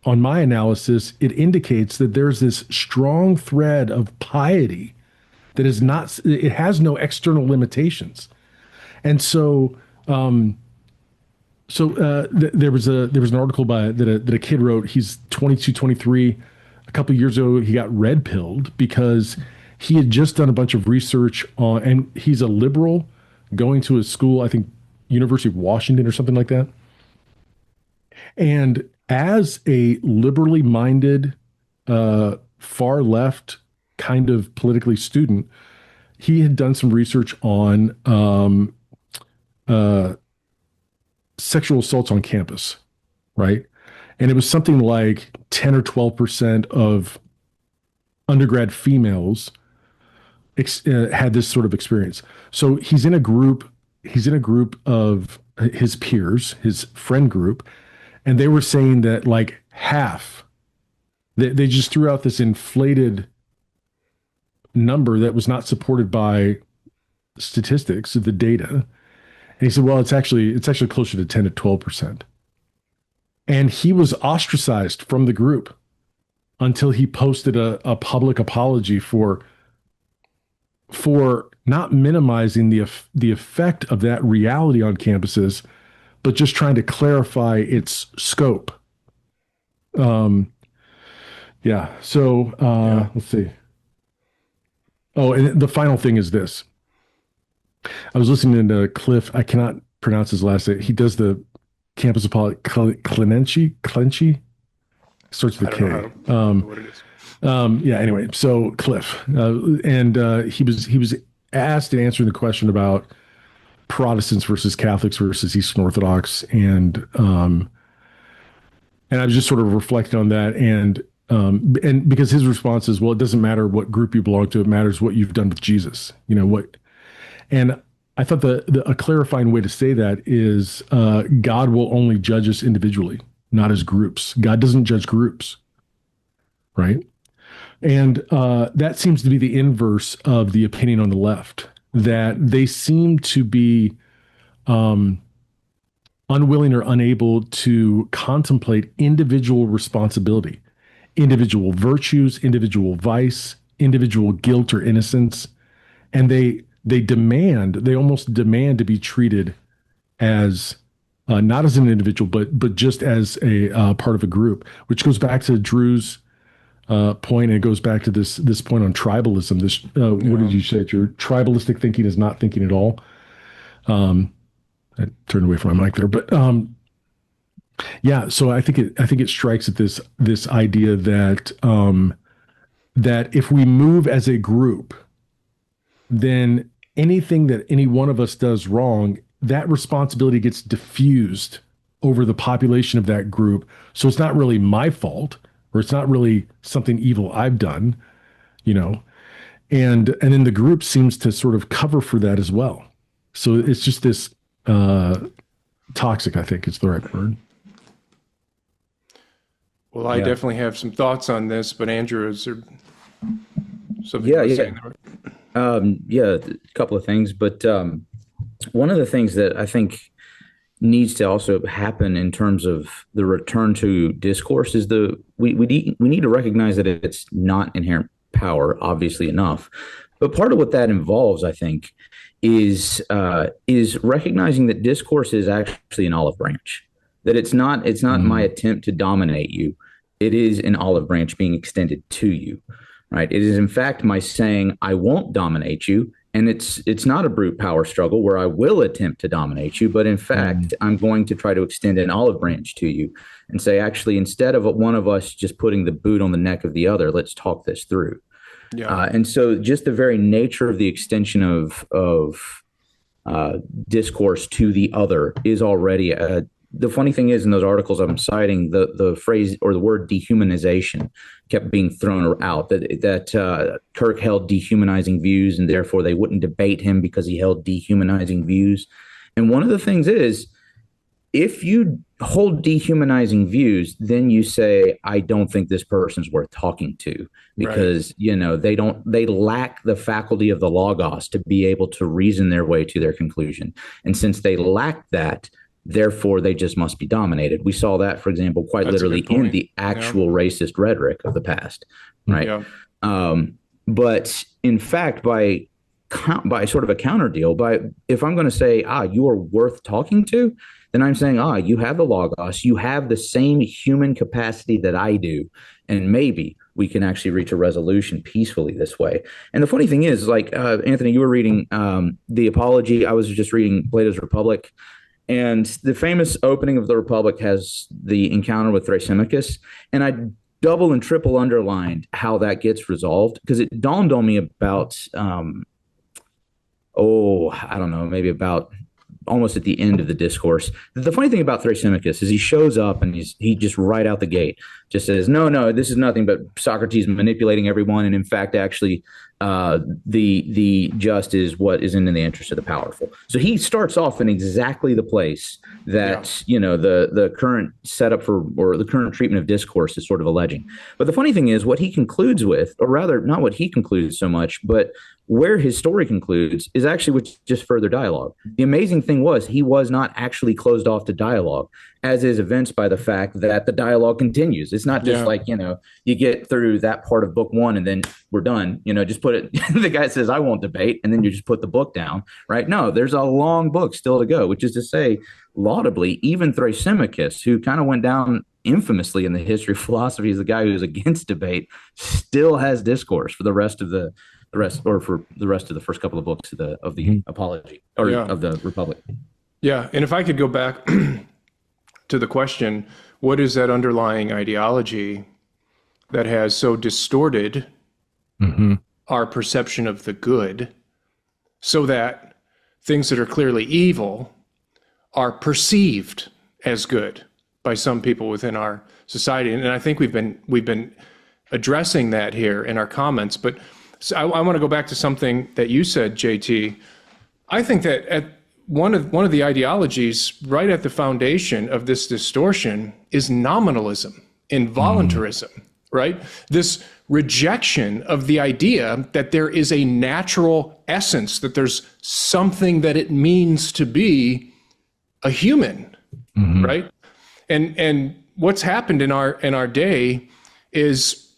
on my analysis, it indicates that there's this strong thread of piety that is not, it has no external limitations. And so, there was an article that a kid wrote. He's 22, 23. A couple of years ago, he got red pilled because he had just done a bunch of research on, and he's a liberal going to a school, I think University of Washington or something like that. And as a liberally minded, far left kind of politically student, he had done some research on sexual assaults on campus, right? And it was something like 10 or 12% of undergrad females had this sort of experience. So he's in a group of his peers, his friend group, and they were saying that like half, they just threw out this inflated number that was not supported by statistics, the data. And he said, well, it's actually closer to 10 to 12%. And he was ostracized from the group until he posted a public apology for not minimizing the effect of that reality on campuses, but just trying to clarify its scope. Yeah. So let's see. Oh, and the final thing is this. I was listening to Cliff. I cannot pronounce his last name. He does the campus apology. Clenchi? Starts with a K. I don't know what it is. Yeah. Anyway, so Cliff, and he was asked and answering the question about Protestants versus Catholics versus Eastern Orthodox, and I was just sort of reflecting on that, and because his response is, well, it doesn't matter what group you belong to; it matters what you've done with Jesus. You know what? And I thought a clarifying way to say that is God will only judge us individually, not as groups. God doesn't judge groups, right? And that seems to be the inverse of the opinion on the left, that they seem to be unwilling or unable to contemplate individual responsibility, individual virtues, individual vice, individual guilt or innocence. And they almost demand to be treated as not as an individual, but just as a part of a group, which goes back to Drew's point, and it goes back to this point on tribalism. What did you say, Drew? Tribalistic thinking is not thinking at all. I turned away from my mic there, but yeah. So I think it strikes at this idea that that if we move as a group, then anything that any one of us does wrong, that responsibility gets diffused over the population of that group. So it's not really my fault, or it's not really something evil I've done, you know, and then the group seems to sort of cover for that as well. So it's just this toxic, I think is the right word. Well, I definitely have some thoughts on this, but Andrew, is there something Yeah, you yeah. saying there? A couple of things, but one of the things that I think needs to also happen in terms of the return to discourse is we need to recognize that it's not inherent power, obviously enough, but part of what that involves, I think, is recognizing that discourse is actually an olive branch, that it's not my attempt to dominate you. It is an olive branch being extended to you. right? It is in fact my saying, I won't dominate you. And it's not a brute power struggle where I will attempt to dominate you, but in fact, I'm going to try to extend an olive branch to you and say, actually, instead of one of us just putting the boot on the neck of the other, let's talk this through. Yeah. And so just the very nature of the extension of discourse to the other is already the funny thing is, in those articles I'm citing, the phrase or the word dehumanization kept being thrown out, that Kirk held dehumanizing views and therefore they wouldn't debate him because he held dehumanizing views. And one of the things is, if you hold dehumanizing views, then you say, I don't think this person's worth talking to, because, right, they lack the faculty of the logos to be able to reason their way to their conclusion. And since they lack that, therefore, they just must be dominated. We saw that, for example, quite literally in the actual racist rhetoric of the past, right? Yeah. But in fact, by sort of a counter deal, if I'm going to say, you are worth talking to, then I'm saying, you have the logos, you have the same human capacity that I do, and maybe we can actually reach a resolution peacefully this way. And the funny thing is, like, Anthony, you were reading The Apology. I was just reading Plato's Republic. And the famous opening of the Republic has the encounter with Thrasymachus. And I double and triple underlined how that gets resolved, because it dawned on me about, I don't know, maybe about almost at the end of the discourse. The funny thing about Thrasymachus is he shows up and he just right out the gate just says, no, this is nothing but Socrates manipulating everyone. And in fact, actually, the just is what is in the interest of the powerful. So he starts off in exactly the place that, the current setup for, or the current treatment of discourse is sort of alleging. But the funny thing is, what he concludes with, or rather not what he concludes so much, but where his story concludes is actually with just further dialogue. The amazing thing was he was not actually closed off to dialogue, as is evinced by the fact that the dialogue continues. It's not just like, you get through that part of book one and then we're done, just put it, the guy says, I won't debate, and then you just put the book down, right? No, there's a long book still to go, which is to say, laudably, even Thrasymachus, who kind of went down infamously in the history of philosophy as the guy who's against debate, still has discourse for the rest of the first couple of books of the Apology, or of the Republic. Yeah, and if I could go back to the question, what is that underlying ideology that has so distorted our perception of the good, so that things that are clearly evil are perceived as good by some people within our society? And I think we've been addressing that here in our comments, but so I want to go back to something that you said, JT. I think that at one of the ideologies right at the foundation of this distortion is nominalism, involuntarism, right? This rejection of the idea that there is a natural essence, that there's something that it means to be a human, right? And what's happened in our day is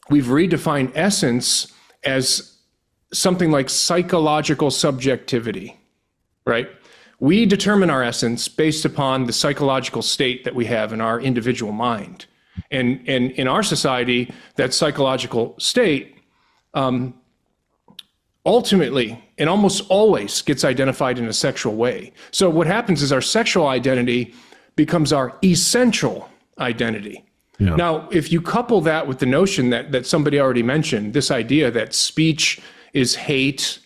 we've redefined essence as something like psychological subjectivity, right? We determine our essence based upon the psychological state that we have in our individual mind. And in our society, that psychological state ultimately and almost always gets identified in a sexual way. So what happens is our sexual identity becomes our essential identity. Yeah. Now, if you couple that with the notion that somebody already mentioned, this idea that speech is hate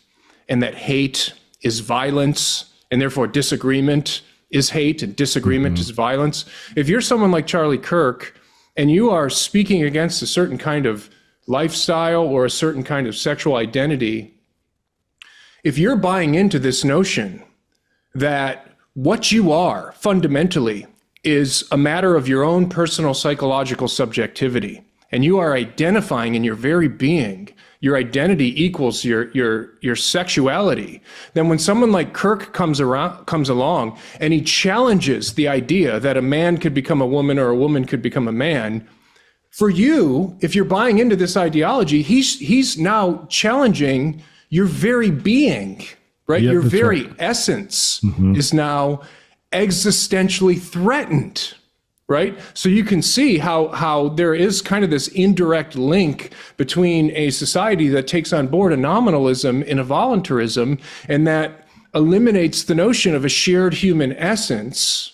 and that hate is violence, and therefore disagreement is hate and disagreement is violence. If you're someone like Charlie Kirk and you are speaking against a certain kind of lifestyle or a certain kind of sexual identity, if you're buying into this notion that what you are fundamentally is a matter of your own personal psychological subjectivity, and you are identifying in your very being, your identity equals your sexuality, then when someone like Kirk comes along and he challenges the idea that a man could become a woman or a woman could become a man, for you, if you're buying into this ideology, he's now challenging your very being, right? Your very essence is now existentially threatened, right? So you can see how there is kind of this indirect link between a society that takes on board a nominalism and a voluntarism, and that eliminates the notion of a shared human essence.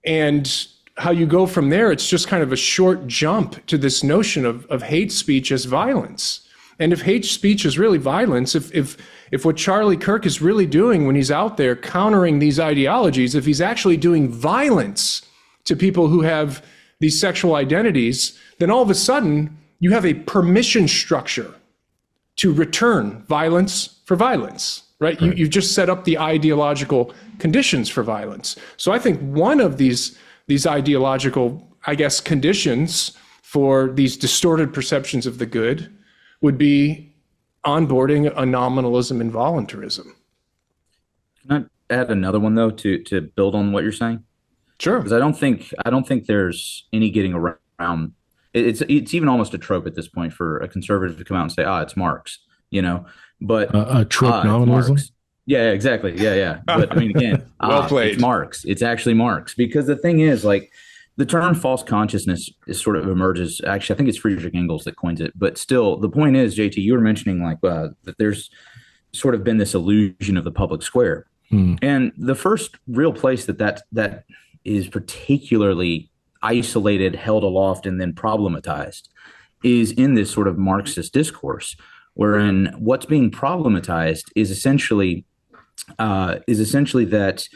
And how you go from there, it's just kind of a short jump to this notion of hate speech as violence. And if hate speech is really violence, if what Charlie Kirk is really doing when he's out there countering these ideologies, if he's actually doing violence to people who have these sexual identities, then all of a sudden you have a permission structure to return violence for violence, right? You've just set up the ideological conditions for violence. So I think one of these ideological, I guess, conditions for these distorted perceptions of the good would be onboarding a nominalism and voluntarism. Can I add another one though to build on what you're saying? Sure. Because I don't think there's any getting around. It's even almost a trope at this point for a conservative to come out and say, it's Marx, but a trope nominalism. Yeah, exactly. Yeah. But I mean, again, well played. It's Marx. It's actually Marx, because the thing is, like, the term false consciousness is sort of emerges. Actually, I think it's Friedrich Engels that coins it. But still, the point is, JT, you were mentioning that there's sort of been this illusion of the public square. And the first real place that is particularly isolated, held aloft, and then problematized is in this sort of Marxist discourse, wherein what's being problematized is essentially that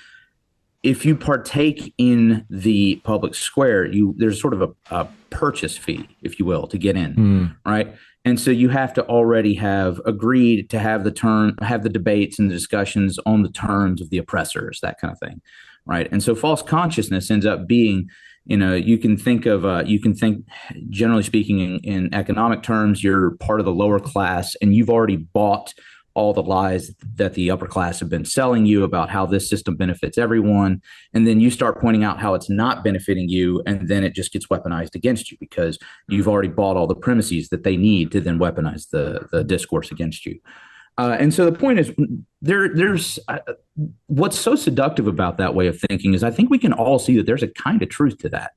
if you partake in the public square, there's sort of a purchase fee, if you will, to get in, right? And so you have to already have agreed to have the debates and the discussions on the terms of the oppressors, that kind of thing, right? And so false consciousness ends up being, you can think, generally speaking, in economic terms, you're part of the lower class, and you've already bought all the lies that the upper class have been selling you about how this system benefits everyone. And then you start pointing out how it's not benefiting you, and then it just gets weaponized against you because you've already bought all the premises that they need to then weaponize the discourse against you. And so the point is, there's what's so seductive about that way of thinking is I think we can all see that there's a kind of truth to that,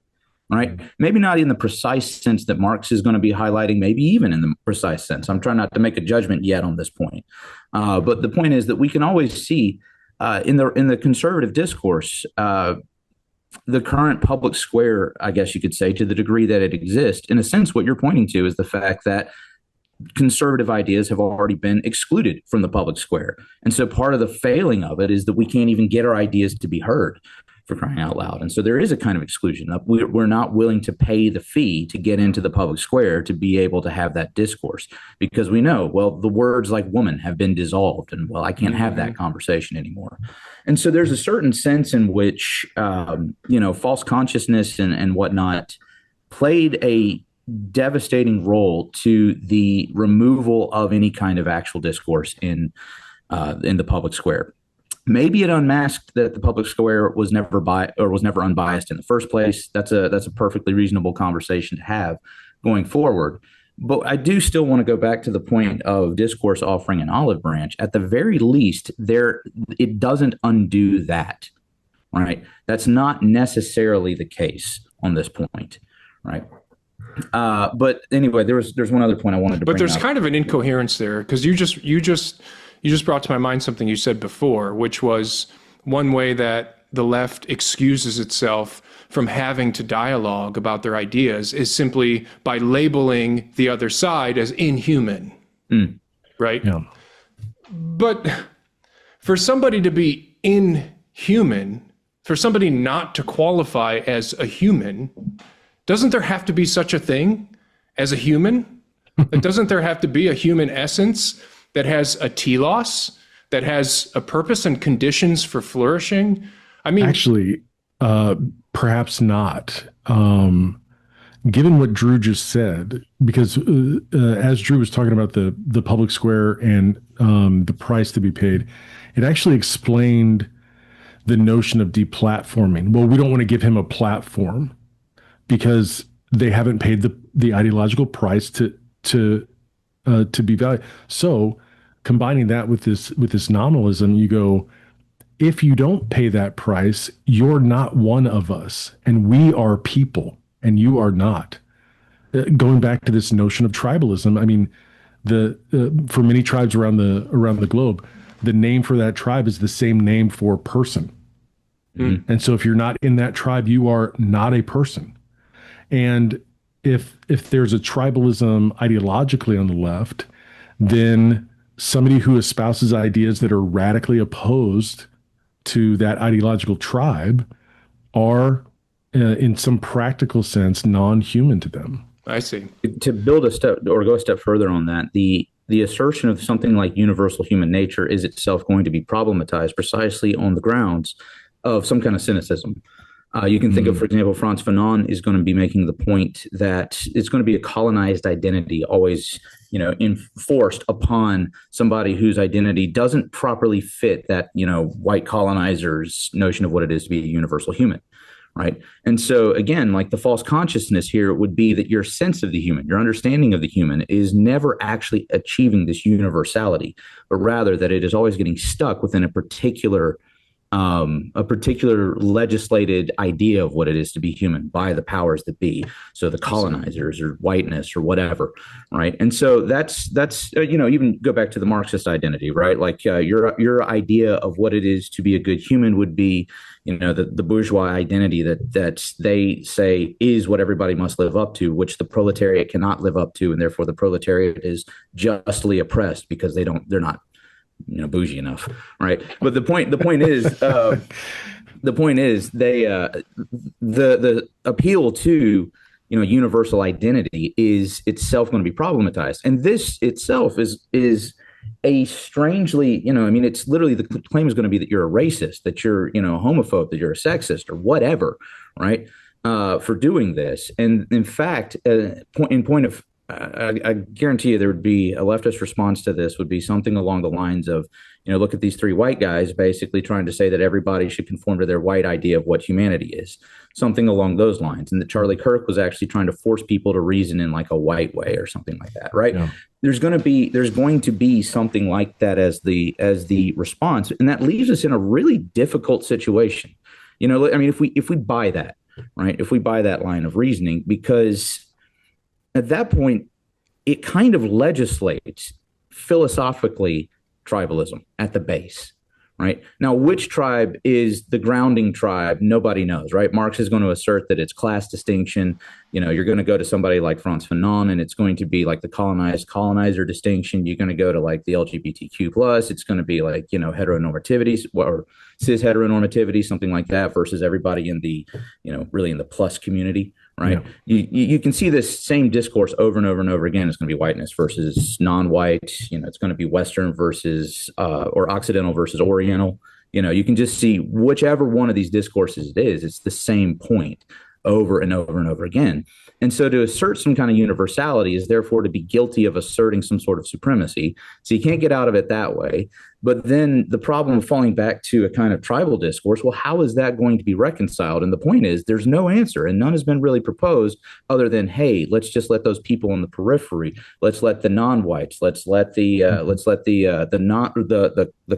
right? Maybe not in the precise sense that Marx is going to be highlighting, maybe even in the precise sense. I'm trying not to make a judgment yet on this point. But the point is that we can always see in the conservative discourse, the current public square, I guess you could say, to the degree that it exists. In a sense, what you're pointing to is the fact that conservative ideas have already been excluded from the public square. And so part of the failing of it is that we can't even get our ideas to be heard, for crying out loud. And so there is a kind of exclusion. We're not willing to pay the fee to get into the public square to be able to have that discourse, because we know, well, the words like woman have been dissolved, and well, I can't have that conversation anymore. And so there's a certain sense in which, false consciousness and whatnot played a devastating role to the removal of any kind of actual discourse in the public square. Maybe it unmasked that the public square was never unbiased in the first place. That's a perfectly reasonable conversation to have going forward. But I do still want to go back to the point of discourse offering an olive branch. At the very least, it doesn't undo that, right? That's not necessarily the case on this point, right? But anyway, there's one other point I wanted to bring up. But there's kind of an incoherence there, because you just brought to my mind something you said before, which was one way that the left excuses itself from having to dialogue about their ideas is simply by labeling the other side as inhuman, right? Yeah. But for somebody to be inhuman, for somebody not to qualify as a human, doesn't there have to be such a thing as a human? Doesn't there have to be a human essence that has a telos, that has a purpose and conditions for flourishing? I mean, actually, perhaps not. Given what Drew just said, because as Drew was talking about the public square and the price to be paid, it actually explained the notion of deplatforming. Well, we don't want to give him a platform because they haven't paid the ideological price to be valued. So combining that with this nominalism, you go, if you don't pay that price, you're not one of us, and we are people, and you are not. Going back to this notion of tribalism, I mean, the for many tribes around the globe, the name for that tribe is the same name for person. Mm-hmm. And so if you're not in that tribe, you are not a person. And if there's a tribalism ideologically on the left, then somebody who espouses ideas that are radically opposed to that ideological tribe are, in some practical sense, non-human to them. I see. To build a step or go a step further on that, the assertion of something like universal human nature is itself going to be problematized precisely on the grounds of some kind of cynicism. You can think of, for example, Frantz Fanon is going to be making the point that it's going to be a colonized identity, always, enforced upon somebody whose identity doesn't properly fit that, white colonizer's notion of what it is to be a universal human. Right. And so, again, like the false consciousness here would be that your sense of the human, your understanding of the human is never actually achieving this universality, but rather that it is always getting stuck within a particular legislated idea of what it is to be human by the powers that be. So the colonizers or whiteness or whatever. Right. And so that's even go back to the Marxist identity. Right. Like your idea of what it is to be a good human would be, the bourgeois identity that they say is what everybody must live up to, which the proletariat cannot live up to. And therefore the proletariat is justly oppressed because they're not bougie enough, right? But the point is they the appeal to universal identity is itself going to be problematized, and this itself is a strangely it's literally the claim is going to be that you're a racist, that you're a homophobe, that you're a sexist or whatever, right? For doing this, and in fact, I guarantee you there would be a leftist response to this would be something along the lines of, look at these three white guys basically trying to say that everybody should conform to their white idea of what humanity is, something along those lines. And that Charlie Kirk was actually trying to force people to reason in like a white way or something like that. Right. Yeah. There's going to be something like that as the response. And that leaves us in a really difficult situation. If we buy that, right, if we buy that line of reasoning, because at that point, it kind of legislates philosophically tribalism at the base, right? Now, which tribe is the grounding tribe? Nobody knows, right? Marx is going to assert that it's class distinction. You're going to go to somebody like Frantz Fanon, and it's going to be like the colonizer distinction. You're going to go to like the LGBTQ plus. It's going to be like, heteronormativity or cis heteronormativity, something like that, versus everybody in the, really in the plus community. Right. Yeah. You can see this same discourse over and over and over again. It's going to be whiteness versus non-white. It's going to be Western versus or Occidental versus Oriental. You can just see whichever one of these discourses it is, it's the same point over and over and over again. And so to assert some kind of universality is therefore to be guilty of asserting some sort of supremacy. So you can't get out of it that way. But then the problem of falling back to a kind of tribal discourse, well, how is that going to be reconciled? And the point is there's no answer, and none has been really proposed other than, hey, let's just let those people on the periphery. Let's let the non-whites. Let's let the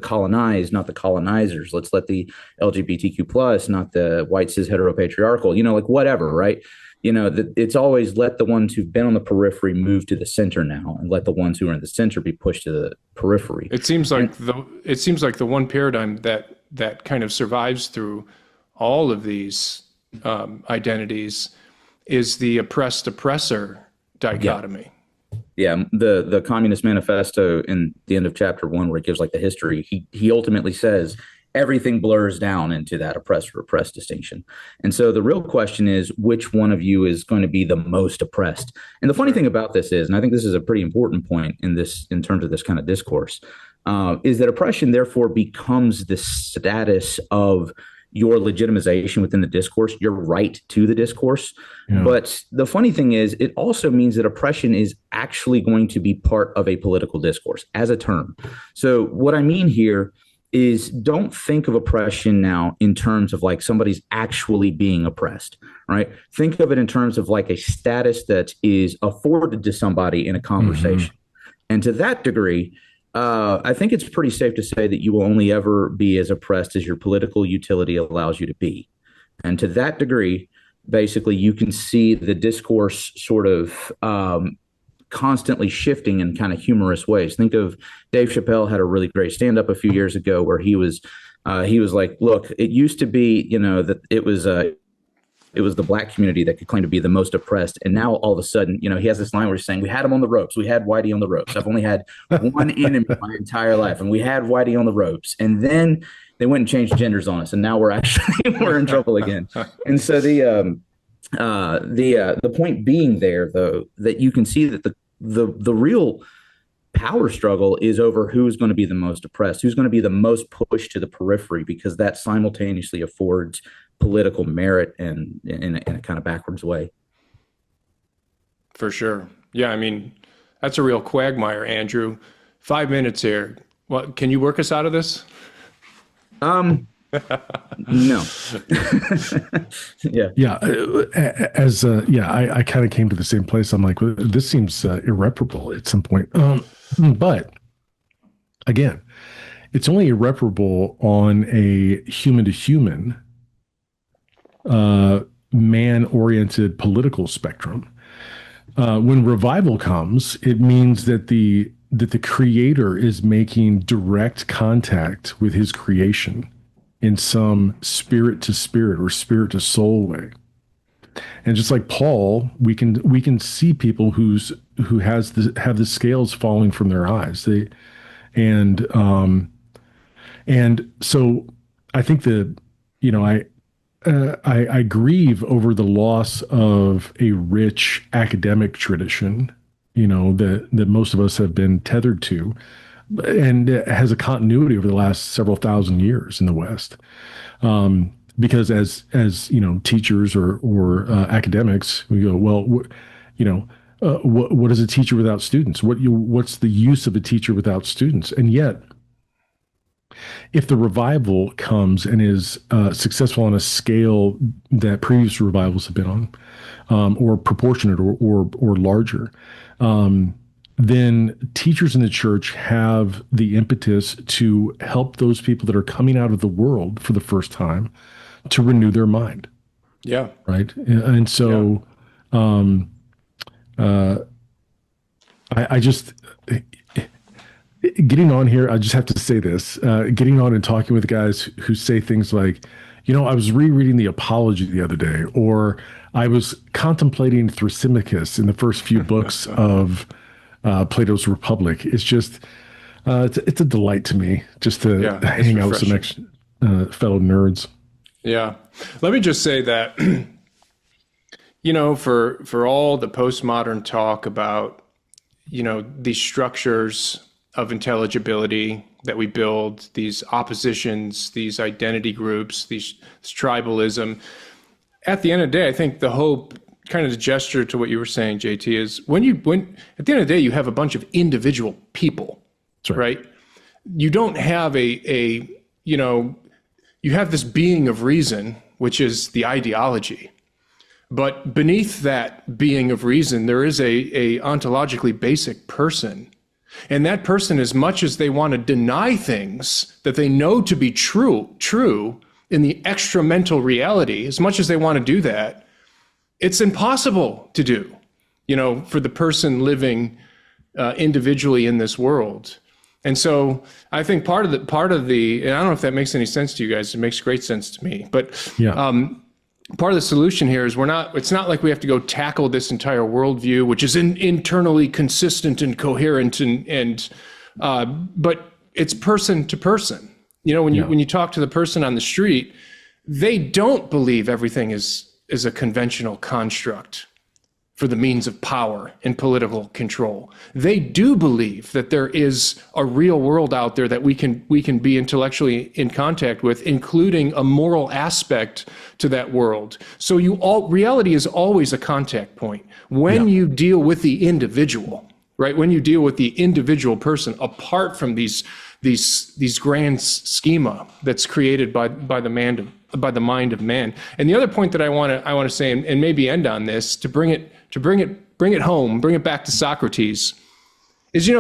colonized, not the colonizers. Let's let the LGBTQ plus, not the white cis heteropatriarchal. Like whatever, right? It's always let the ones who've been on the periphery move to the center now, and let the ones who are in the center be pushed to the periphery. It seems like the one paradigm that kind of survives through all of these identities is the oppressed oppressor dichotomy. Yeah, the Communist Manifesto in the end of chapter 1, where it gives like the history, he ultimately says everything blurs down into that oppressor-oppressed distinction. And so the real question is, which one of you is going to be the most oppressed? And the funny thing about this is, and I think this is a pretty important point in terms of this kind of discourse, is that oppression therefore becomes the status of your legitimization within the discourse, your right to the discourse. Yeah. But the funny thing is, it also means that oppression is actually going to be part of a political discourse as a term. So what I mean here is, don't think of oppression now in terms of like somebody's actually being oppressed, right? Think of it in terms of like a status that is afforded to somebody in a conversation. Mm-hmm. And to that degree, I think it's pretty safe to say that you will only ever be as oppressed as your political utility allows you to be. And to that degree, basically, you can see the discourse sort of constantly shifting in kind of humorous ways. Think of Dave Chappelle had a really great stand up a few years ago where he was like, look, it used to be, that it was the black community that could claim to be the most oppressed. And now all of a sudden, he has this line where he's saying, we had him on the ropes. We had Whitey on the ropes. I've only had one enemy my entire life. And we had Whitey on the ropes. And then they went and changed genders on us. And now we're in trouble again. And so the point being there, though, that you can see that the real power struggle is over who's going to be the most oppressed, who's going to be the most pushed to the periphery, because that simultaneously affords political merit and in a kind of backwards way. For sure. Yeah, I mean, that's a real quagmire, Andrew. 5 minutes here. Well, can you work us out of this? No. Yeah. I kind of came to the same place. I'm like, well, this seems irreparable at some point. But again, it's only irreparable on a human to human, man-oriented political spectrum. When revival comes, it means that the creator is making direct contact with his creation in some spirit to spirit or spirit to soul way. And just like Paul, we can see people who have the scales falling from their eyes. And so I think that, I grieve over the loss of a rich academic tradition, that most of us have been tethered to, and it has a continuity over the last several thousand years in the West. Because as teachers or academics, we go, well, what is a teacher without students? What's the use of a teacher without students? And yet, if the revival comes and is successful on a scale that previous revivals have been on, or proportionate or larger, then teachers in the church have the impetus to help those people that are coming out of the world for the first time to renew their mind. Yeah. Right. And so, I just, getting on here, I just have to say this, getting on and talking with guys who say things like, I was rereading the Apology the other day, or I was contemplating Thrasymachus in the first few books of Plato's Republic. It's just, it's a delight to me just to hang out with some fellow nerds. Yeah. Let me just say that, for all the postmodern talk about, these structures of intelligibility that we build, these oppositions, these identity groups, this tribalism, at the end of the day, I think the hope, kind of the gesture to what you were saying, JT, is when at the end of the day, you have a bunch of individual people, right? You don't have you have this being of reason, which is the ideology. But beneath that being of reason, there is a ontologically basic person. And that person, as much as they want to deny things that they know to be true in the extramental reality, as much as they want to do that, it's impossible to do, for the person living individually in this world. And so I think part of the, and I don't know if that makes any sense to you guys. It makes great sense to me. But part of the solution here is it's not like we have to go tackle this entire worldview, which is internally consistent and coherent, but it's person to person. When you talk to the person on the street, they don't believe everything is a conventional construct for the means of power and political control. They do believe that there is a real world out there that we can be intellectually in contact with, including a moral aspect to that world. So reality is always a contact point. When you deal with the individual, right? When you deal with the individual person, apart from these grand schema that's created by the mind of man. And the other point that I want to say, and maybe end on this, to bring it home, bring it back to Socrates, is,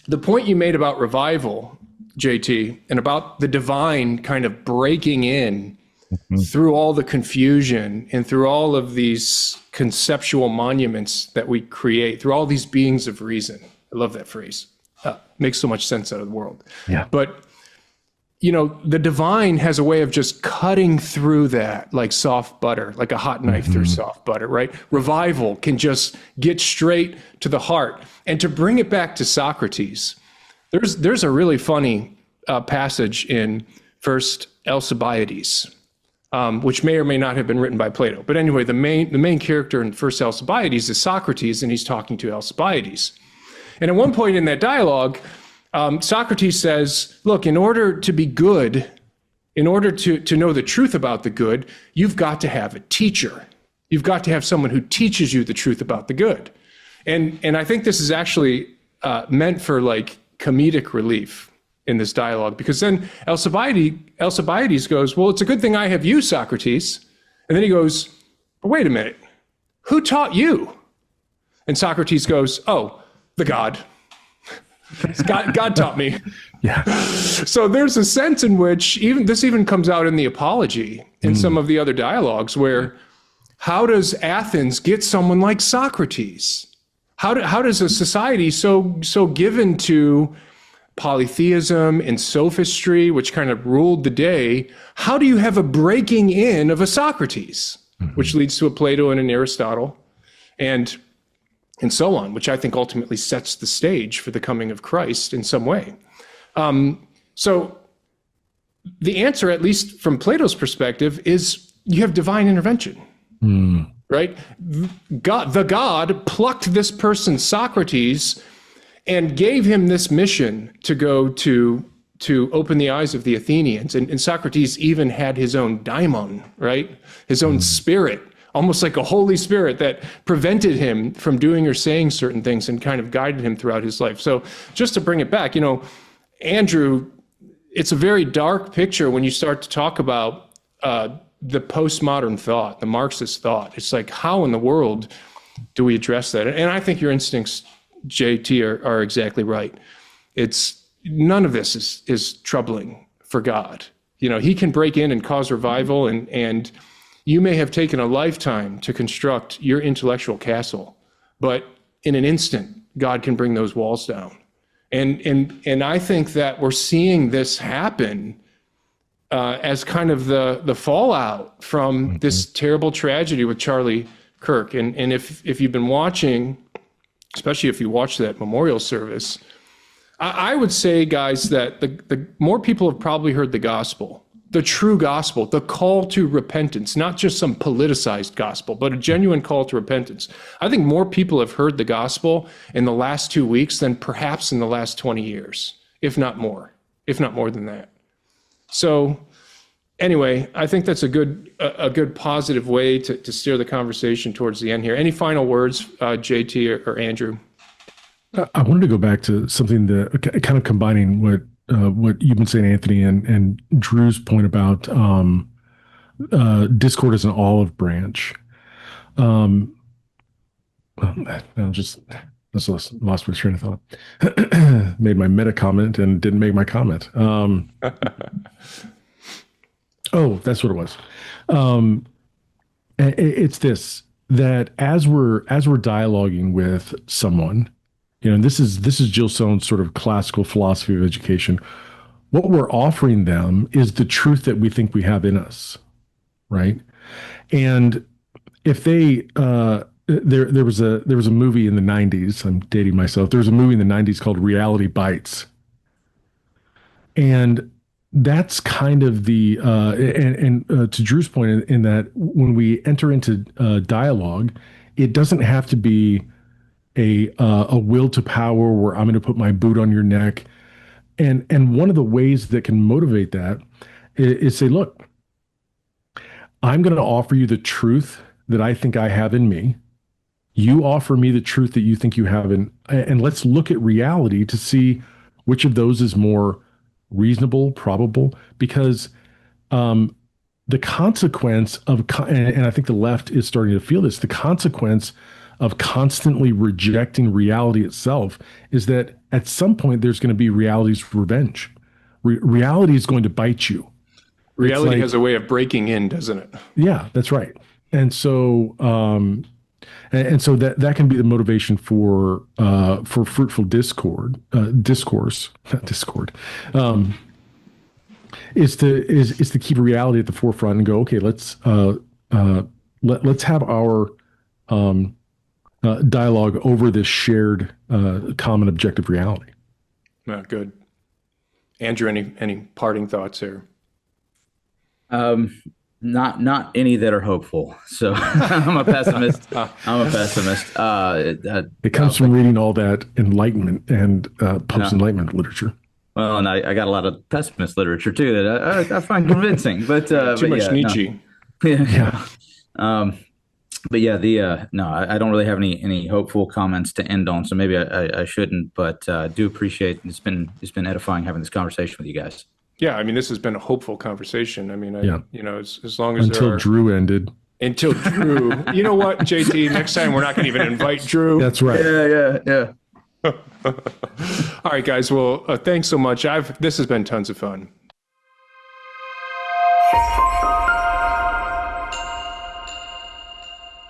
the point you made about revival, JT, and about the divine kind of breaking in through all the confusion and through all of these conceptual monuments that we create, through all these beings of reason. I love that phrase. Makes so much sense out of the world. Yeah. But, the divine has a way of just cutting through that like soft butter, like a hot knife through soft butter, right? Revival can just get straight to the heart. And to bring it back to Socrates, there's a really funny passage in First Alcibiades, which may or may not have been written by Plato. But anyway, the main character in First Alcibiades is Socrates, and he's talking to Alcibiades. And at one point in that dialogue, Socrates says, look, in order to be good, in order to know the truth about the good, you've got to have a teacher. You've got to have someone who teaches you the truth about the good. And I think this is actually meant for like comedic relief in this dialogue, because then Alcibiades goes, well, it's a good thing I have you, Socrates. And then he goes, but wait a minute, who taught you? And Socrates goes, oh, the God. God taught me. Yeah. So there's a sense in which this even comes out in the Apology, in some of the other dialogues, where how does Athens get someone like Socrates? How does a society so given to polytheism and sophistry, which kind of ruled the day, how do you have a breaking in of a Socrates, which leads to a Plato and an Aristotle, and so on, which I think ultimately sets the stage for the coming of Christ in some way. So the answer, at least from Plato's perspective, is you have divine intervention, right? The God plucked this person, Socrates, and gave him this mission to go to open the eyes of the Athenians. And Socrates even had his own daimon, right? His own spirit, almost like a Holy Spirit that prevented him from doing or saying certain things and kind of guided him throughout his life. So just to bring it back, Andrew, it's a very dark picture when you start to talk about the postmodern thought, the Marxist thought. It's like, how in the world do we address that? And I think your instincts, JT, are exactly right. It's none of this is troubling for God. He can break in and cause revival, and you may have taken a lifetime to construct your intellectual castle, but in an instant, God can bring those walls down. And I think that we're seeing this happen as kind of the fallout from this terrible tragedy with Charlie Kirk. And if you've been watching, especially if you watch that memorial service, I would say, guys, that the more people have probably heard the gospel, the true gospel, the call to repentance, not just some politicized gospel, but a genuine call to repentance. I think more people have heard the gospel in the last 2 weeks than perhaps in the last 20 years, if not more than that. So anyway, I think that's a good positive way to steer the conversation towards the end here. Any final words, JT or Andrew? I wanted to go back to something that kind of combining what you've been saying, Anthony, and Drew's point about discord as an olive branch. I lost my train of thought. Made my meta comment and didn't make my comment. Oh, that's what it was. It's this, that as we're dialoguing with someone, and this is Jill Sohn's sort of classical philosophy of education. What we're offering them is the truth that we think we have in us, right? And if they there was a movie in the 90s, I'm dating myself. There was a movie in the 90s called Reality Bites. And that's kind of the to Drew's point in that when we enter into dialogue, it doesn't have to be a will to power where I'm going to put my boot on your neck. And one of the ways that can motivate that is say, look, I'm going to offer you the truth that I think I have in me. You offer me the truth that you think you have and let's look at reality to see which of those is more reasonable, probable, because the consequence of, and I think the left is starting to feel this, the consequence of constantly rejecting reality itself is that at some point there's going to be reality's revenge. Reality is going to bite you. Reality has a way of breaking in, doesn't it? Yeah, that's right. And so, so that can be the motivation for fruitful discourse, not discord, is to keep reality at the forefront and go, okay, let's have our dialogue over this shared common objective reality. Good. Andrew, any parting thoughts here? Not any that are hopeful. So I'm a pessimist. It comes from reading all that Enlightenment and post-Enlightenment literature. Well, and I got a lot of pessimist literature too that I find convincing. But too much Nietzsche. No. Yeah. But yeah, no, I don't really have any hopeful comments to end on. So maybe I shouldn't. But do appreciate it's been edifying having this conversation with you guys. Yeah, I mean, this has been a hopeful conversation. I mean, as long as until Drew ended. Until Drew, you know what, JT? Next time we're not going to even invite Drew. That's right. Yeah. All right, guys. Well, thanks so much. This has been tons of fun.